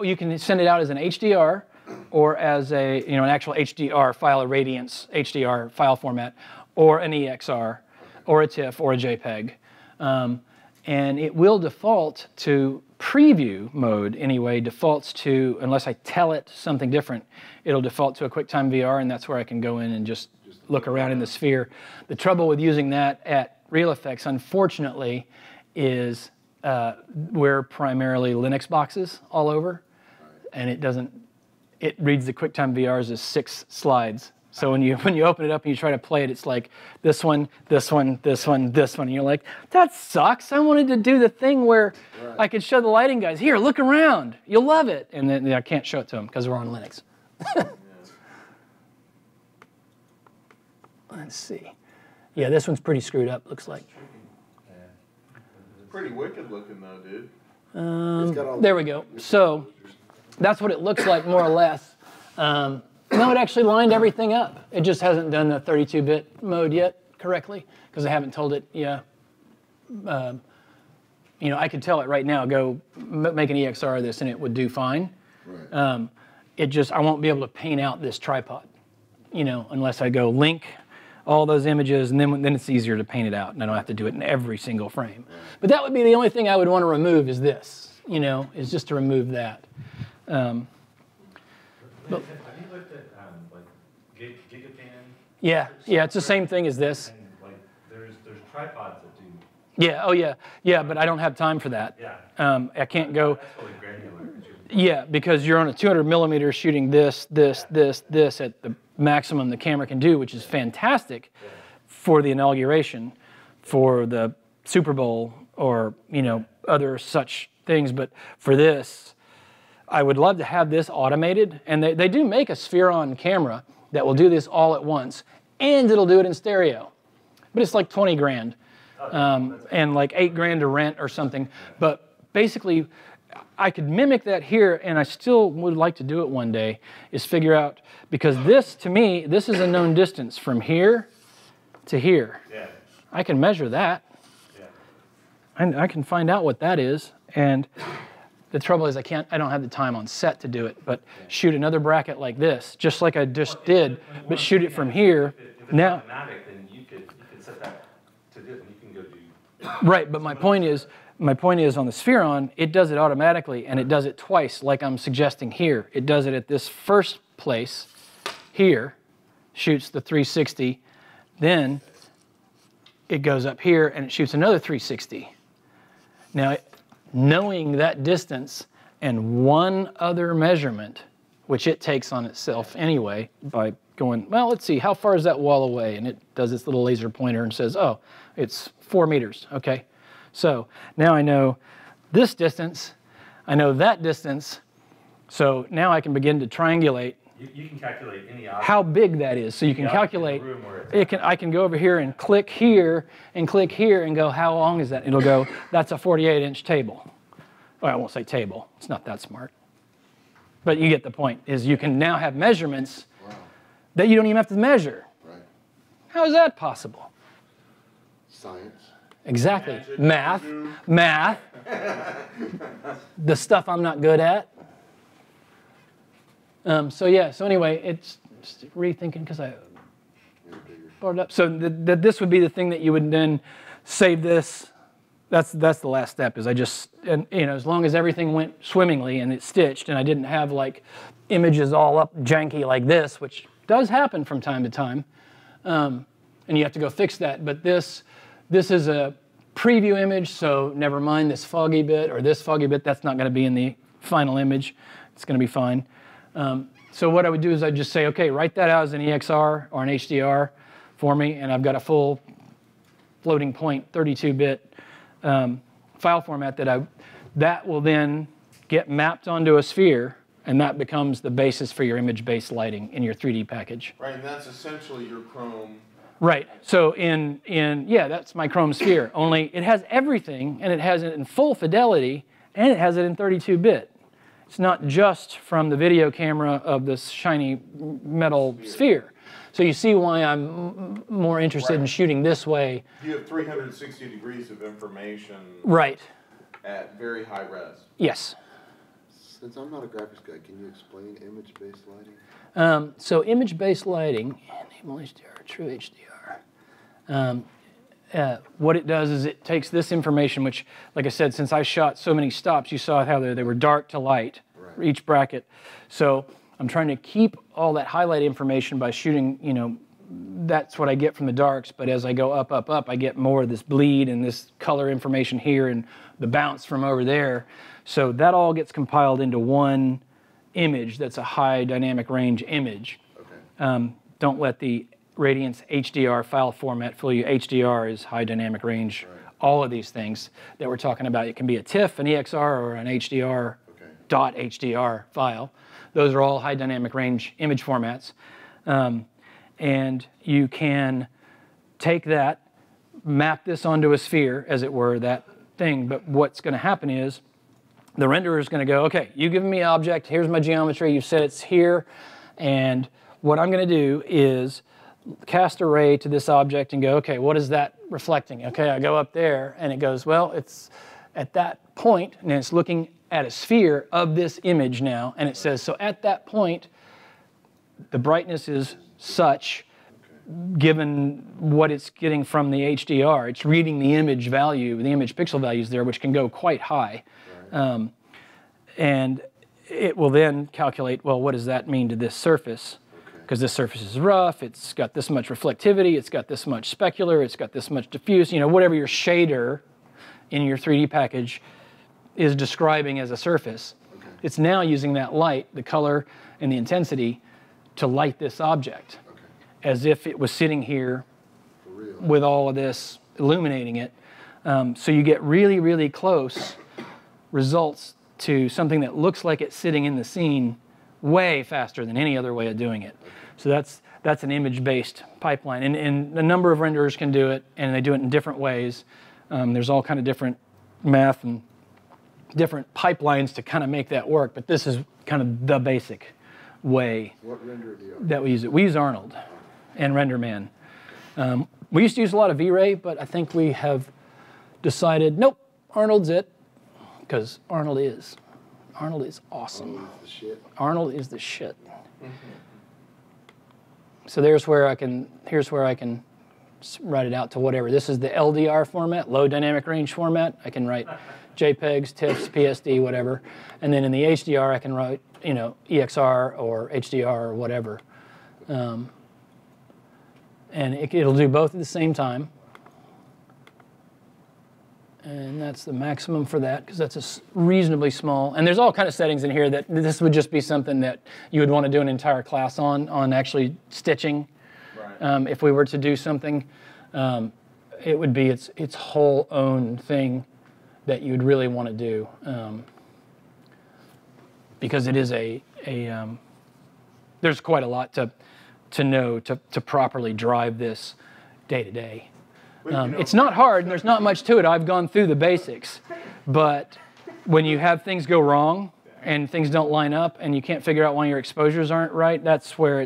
You can send it out as an HDR or as an actual HDR file, a Radiance HDR file format, or an EXR, or a TIFF, or a JPEG. And it will default to preview mode anyway, defaults to, unless I tell it something different, it'll default to a QuickTime VR, and that's where I can go in and just look around in the sphere. The trouble with using that at ReelFX, unfortunately, is we're primarily Linux boxes all over, and it reads the QuickTime VRs as 6 slides. So when you open it up and you try to play it, it's like this one, this one, this one, this one, and you're like, that sucks. I wanted to do the thing where I could show the lighting guys, here, look around, you'll love it. And then I can't show it to them because we're on Linux. Let's see. Yeah, this one's pretty screwed up, looks like. Pretty wicked looking though, dude. There we go. So that's what it looks like more or less. No, it actually lined everything up. It just hasn't done the 32-bit mode yet correctly because I haven't told it, I could tell it right now, go make an EXR of this and it would do fine. Right. I won't be able to paint out this tripod, unless I go link all those images, and then it's easier to paint it out, and I don't have to do it in every single frame. But that would be the only thing I would want to remove is this, is just to remove that. Have you looked at Gigapan? Yeah, it's the same thing as this. And there's tripods that do. Yeah, but I don't have time for that. Yeah. I can't go. That's really granular. Yeah, because you're on a 200 millimeter shooting this at the maximum the camera can do, which is fantastic for the inauguration, for the Super Bowl, or other such things. But for this, I would love to have this automated, and they do make a Sphere-on camera that will do this all at once, and it'll do it in stereo. But it's like 20 grand, and like 8 grand to rent or something. But basically, I could mimic that here, and I still would like to do it one day, is figure out, because this, to me, this is a known distance from here to here. Yeah. I can measure that. Yeah. I can find out what that is, and the trouble is I don't have the time on set to do it, but shoot another bracket like this, just like I just did, but shoot it from here. If it's automatic, then you could set that to do it, and you can go do... Right, but my point is on the Sphere-on, it does it automatically, and it does it twice, like I'm suggesting here. It does it at this first place here, shoots the 360, then it goes up here and it shoots another 360. Now, knowing that distance and one other measurement, which it takes on itself anyway by going, well, let's see, how far is that wall away? And it does its little laser pointer and says, oh, it's 4 meters, okay? So now I know this distance, I know that distance, so now I can begin to triangulate. You can calculate any object. How big that is. So you can calculate, I can go over here and click here and go, how long is that? It'll go, that's a 48-inch table. Well, I won't say table, it's not that smart. But you get the point, is you can now have measurements that you don't even have to measure. Right. How is that possible? Science. Exactly. Magic. Math. The stuff I'm not good at. So yeah, so anyway, it's just rethinking because I brought it up. So this would be the thing that you would then save this. That's the last step is and you know, as long as everything went swimmingly and it's stitched and I didn't have like images all up janky like this, which does happen from time to time, and you have to go fix that. But this is a preview image, so never mind this foggy bit or this foggy bit. That's not going to be in the final image. It's going to be fine. So what I would do is I'd just say, okay, write that out as an EXR or an HDR for me, and I've got a full floating point 32-bit file format that will then get mapped onto a sphere, and that becomes the basis for your image-based lighting in your 3D package. Right, and that's essentially your Chrome. Right. So yeah, that's my Chrome sphere. Only it has everything, and it has it in full fidelity, and it has it in 32-bit. It's not just from the video camera of this shiny metal sphere. So you see why I'm more interested in shooting this way. You have 360 degrees of information. Right. At very high res. Yes. Since I'm not a graphics guy, can you explain image-based lighting? So image-based lighting, enable HDR, true HDR. What it does is it takes this information, which, like I said, since I shot so many stops, you saw how they were dark to light, right, each bracket. So I'm trying to keep all that highlight information by shooting, you know, that's what I get from the darks, but as I go up, up, up, I get more of this bleed and this color information here and the bounce from over there. So that all gets compiled into one image that's a high dynamic range image. Okay. Don't let the Radiance HDR file format fool you. HDR is high dynamic range. Right. All of these things that we're talking about, it can be a TIFF, an EXR, or an HDR, .HDR file. Those are all high dynamic range image formats. And you can take that, map this onto a sphere, as it were, that thing. But what's going to happen is the renderer is going to go, okay, you give me an object, here's my geometry, you said it's here, and what I'm going to do is cast a ray to this object and go, okay, what is that reflecting? Okay, I go up there, and it goes, well, it's at that point, and it's looking at a sphere of this image now, and it says, so at that point, the brightness is such, given what it's getting from the HDR. It's reading the image value, the image pixel values there, which can go quite high. Right. And it will then calculate, well, what does that mean to this surface? Because this surface is rough, it's got this much reflectivity, it's got this much specular, it's got this much diffuse, you know, whatever your shader in your 3D package is describing as a surface. Okay. It's now using that light, the color and the intensity, to light this object, as if it was sitting here with all of this illuminating it. So you get really, really close results to something that looks like it's sitting in the scene way faster than any other way of doing it. So that's an image-based pipeline. And a number of renderers can do it, and they do it in different ways. There's all kind of different math and different pipelines to kind of make that work, but this is kind of the basic way that we use it. We use Arnold and RenderMan. We used to use a lot of V-Ray, but I think we have decided, nope, Arnold's it, because Arnold is awesome. Arnold is the shit. Arnold is the shit. So here's where I can write it out to whatever. This is the LDR format, low dynamic range format. I can write JPEGs, TIFFs, PSD, whatever. And then in the HDR, I can write, you know, EXR or HDR or whatever. And it'll do both at the same time. And that's the maximum for that, because that's a reasonably small. And there's all kind of settings in here that this would just be something that you would want to do an entire class on actually stitching. Right. If we were to do something, it would be its whole own thing that you'd really want to do, because it is there's quite a lot to know to properly drive this day to day. It's not hard, and there's not much to it. I've gone through the basics. But when you have things go wrong and things don't line up and you can't figure out why your exposures aren't right, that's where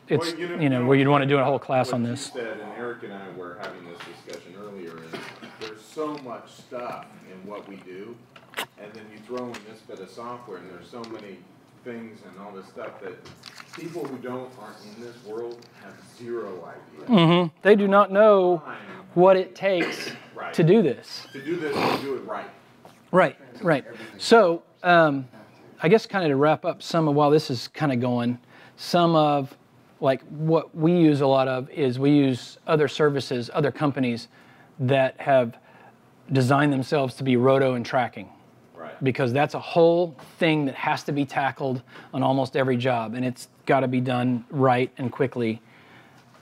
it's Well, you know where you'd want to do a whole class on what this. you said, and Eric and I were having this discussion earlier, is there's so much stuff in what we do, and then you throw in this bit of software, and there's so many things and all this stuff that people who aren't in this world have zero idea. They do not know what it takes Right. to do this. To do this and do it right. Right, right. So I guess kind of to wrap up some of, while this is kind of going, some of like what we use a lot of is we use other services, other companies that have designed themselves to be roto and tracking. Right. Because that's a whole thing that has to be tackled on almost every job, and it's got to be done right and quickly.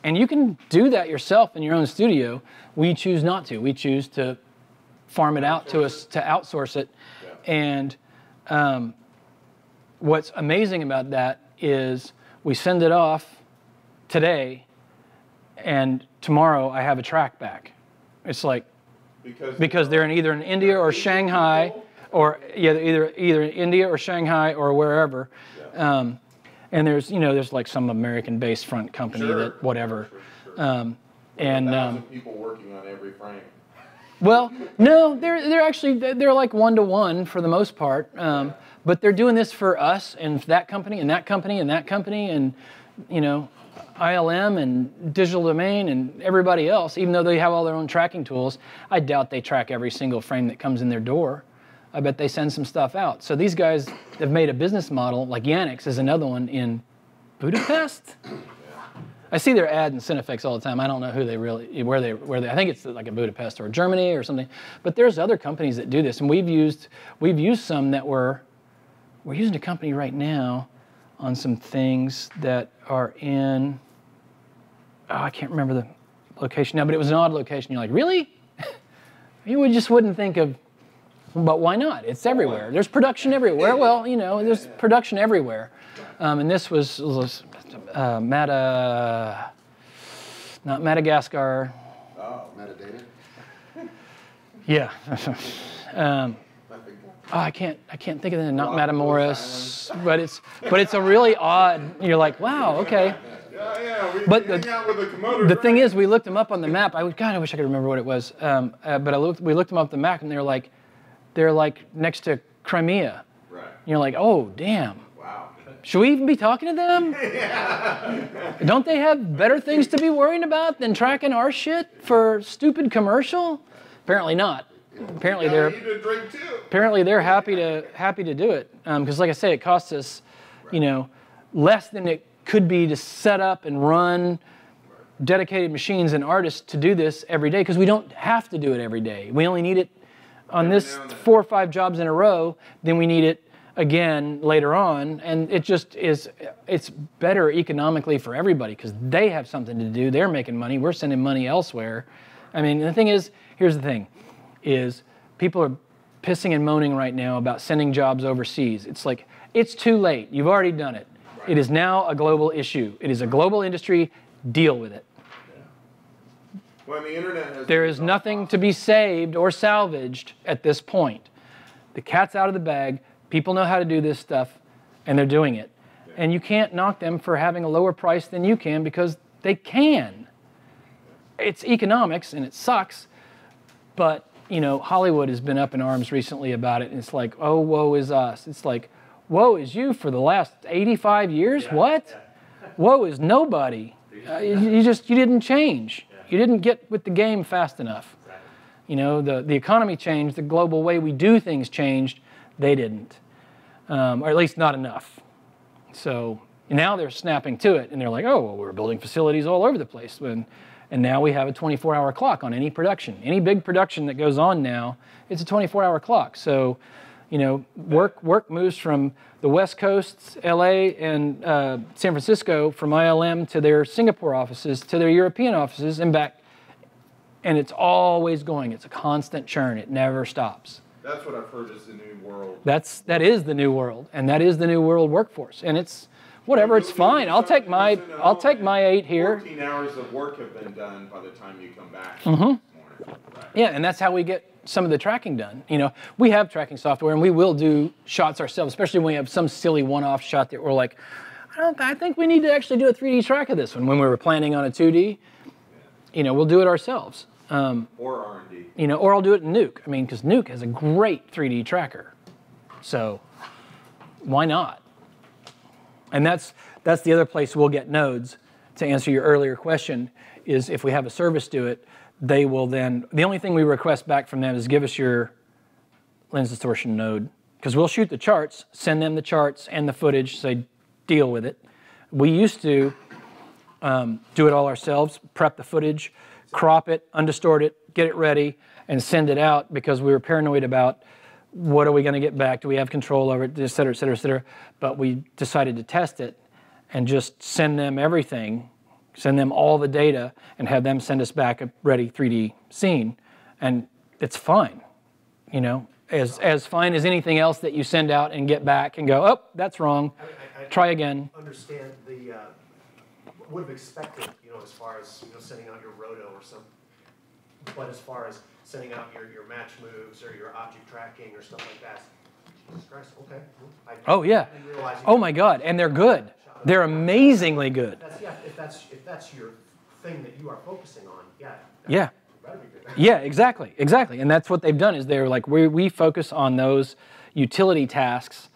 And you can do that yourself in your own studio. We choose not to. We choose to farm it out to us, to outsource it. Yeah. And what's amazing about that is we send it off today, and tomorrow I have a track back. It's like, because they're either in India or Shanghai, or either in India or Shanghai or wherever. Yeah. And there's like some American-based front company that whatever. Sure. And people working on every frame. Well, no, they're like 1-to-1 for the most part. But they're doing this for us and that company and that company and that company and ILM and Digital Domain and everybody else. Even though they have all their own tracking tools, I doubt they track every single frame that comes in their door. I bet they send some stuff out. So these guys have made a business model, like Yannick's is another one in Budapest. I see their ad in CFX all the time. I don't know who they really, where they. I think it's like in Budapest or Germany or something. But there's other companies that do this, and we've used some that we're using a company right now on some things that are in. Oh, I can't remember the location now, but it was an odd location. You're like, really? You just wouldn't think of. But why not? It's everywhere. There's production everywhere. Well, there's production everywhere. And this was not Madagascar. Oh, metadata? Yeah. I can't think of it. Not Matamoros, but it's a really odd. You're like, wow, okay. Yeah. But hang out with the Komodo the thing is, we looked them up on the map. God, I wish I could remember what it was. But we looked them up on the map, and they're like next to Crimea. Right. You're like, oh, damn. Wow. Should we even be talking to them? Don't they have better things to be worrying about than tracking our shit for stupid commercial? Apparently not. Apparently they're happy to do it because, like I say, it costs us, less than it could be to set up and run dedicated machines and artists to do this every day because we don't have to do it every day. We only need it on this 4 or 5 jobs in a row. Then we need it again later on, and it just is. It's better economically for everybody because they have something to do. They're making money. We're sending money elsewhere. I mean, the thing is, here's the thing. Is people are pissing and moaning right now about sending jobs overseas. It's like, it's too late. You've already done it. Right. It is now a global issue. It is a global industry. Deal with it. Yeah. Well, the internet has there is nothing to be saved or salvaged at this point. The cat's out of the bag. People know how to do this stuff, and they're doing it. Yeah. And you can't knock them for having a lower price than you can because they can. It's economics, and it sucks, but Hollywood has been up in arms recently about it, and it's like, oh, woe is us. It's like, woe is you for the last 85 years? Yeah, what? Yeah. Woe is nobody. You didn't change. Yeah. You didn't get with the game fast enough. Right. The economy changed, the global way we do things changed, they didn't. Or at least not enough. So now they're snapping to it, and they're like, oh, well, we're building facilities all over the place. And now we have a 24-hour clock on any production. Any big production that goes on now, it's a 24-hour clock. So, work moves from the West Coast, LA, and San Francisco, from ILM to their Singapore offices, to their European offices, and back. And it's always going. It's a constant churn. It never stops. That's what I've heard is the new world. That is the new world, and that is the new world workforce. And it's whatever. It's fine. I'll take my 8 here. 14 hours of work have been done by the time you come back. Mm-hmm. Right. Yeah, and that's how we get some of the tracking done. We have tracking software, and we will do shots ourselves, especially when we have some silly one-off shot that we're like, I think we need to actually do a 3D track of this one when we were planning on a 2D. We'll do it ourselves. Or R&D. Or I'll do it in Nuke. I mean, because Nuke has a great 3D tracker. So why not? And that's the other place we'll get nodes. To answer your earlier question, is if we have a service do it, they will then, the only thing we request back from them is give us your lens distortion node. Because we'll shoot the charts, send them the charts and the footage, say deal with it. We used to do it all ourselves, prep the footage, crop it, undistort it, get it ready, and send it out because we were paranoid about what are we going to get back, do we have control over it, et cetera, et cetera, et cetera. But we decided to test it and just send them everything, send them all the data, and have them send us back a ready 3D scene. And it's fine, as fine as anything else that you send out and get back and go, oh, that's wrong, try again. Understand the, would have expected, as far as, sending out your roto or something. But as far as sending out your match moves or your object tracking or stuff like that, Jesus Christ, okay. Oh, yeah. Oh, my God. And they're good. They're amazingly good. If that's your thing that you are focusing on, yeah. Yeah. Better be good. Yeah, exactly. And that's what they've done is they're like, we focus on those utility tasks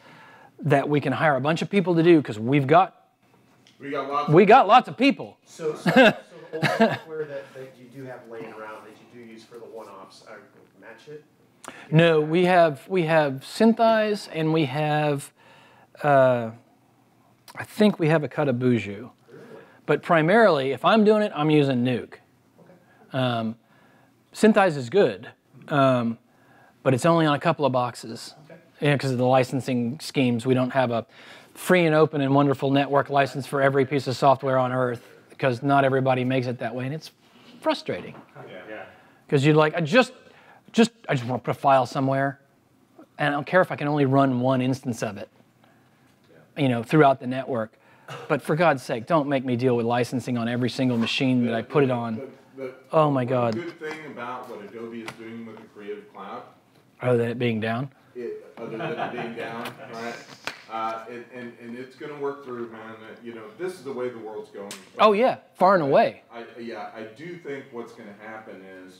that we can hire a bunch of people to do because we got lots of people. So the old software that you do have laying around that you do use for the one-offs, match it? No, we have Synthize and we have, I think we have a cut of Buju. Really? But primarily, if I'm doing it, I'm using Nuke. Okay. Synthize is good, but it's only on a couple of boxes. Okay. Because of the licensing schemes. We don't have a free and open and wonderful network license for every piece of software on earth because not everybody makes it that way, and it's frustrating. Yeah. Because you'd like, I just want to put a file somewhere, and I don't care if I can only run one instance of it, throughout the network. But for God's sake, don't make me deal with licensing on every single machine that I put it on. Oh my God. The good thing about what Adobe is doing with the Creative Cloud, other than it being down? Other than it being down, right? And it's going to work through, man. This is the way the world's going. Oh yeah, far and away. I do think what's going to happen is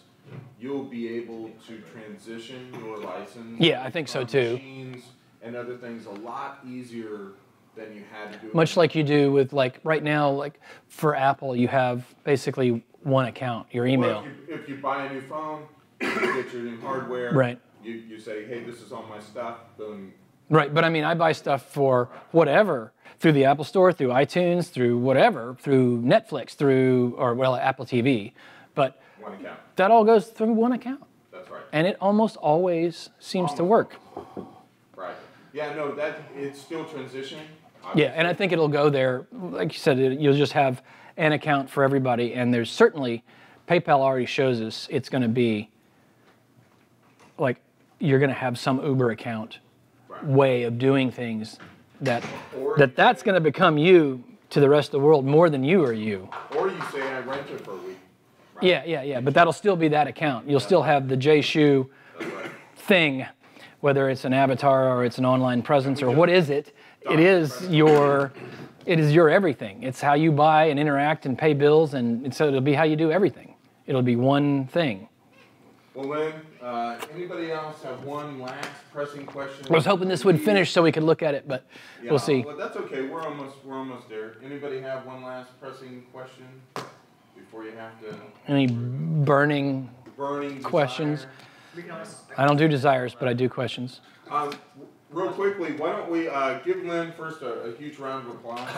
you'll be able to transition your license. Yeah, I think so too. Machines and other things a lot easier than you had to do. Much like you do with right now, for Apple, you have basically one account, your email. Well, if you buy a new phone, you get your new hardware. Right. You say, hey, this is all my stuff. Boom. Right, but I mean, I buy stuff for whatever through the Apple Store, through iTunes, through whatever, through Netflix, Apple TV, but one account. That all goes through one account. That's right. And it almost always seems to work. Right. Yeah, no, it's still transitioning. Yeah, and I think it'll go there. Like you said, you'll just have an account for everybody, and there's certainly, PayPal already shows us it's going to be you're going to have some Uber account way of doing things that's going to become you to the rest of the world more than you are you. Or you say, I rent it for a week. Right? Yeah, but that'll still be that account. You'll still have the J-Shoe thing, whether it's an avatar or it's an online presence or what is it. It is your everything. It's how you buy and interact and pay bills, and so it'll be how you do everything. It'll be one thing. Well, Lyn, anybody else have one last pressing question? I was hoping this would finish so we could look at it, but we'll see. Well, that's okay. We're almost there. Anybody have one last pressing question before you have to? Any burning questions? Desire? I don't do desires, but I do questions. Real quickly, why don't we give Lyn first a huge round of applause?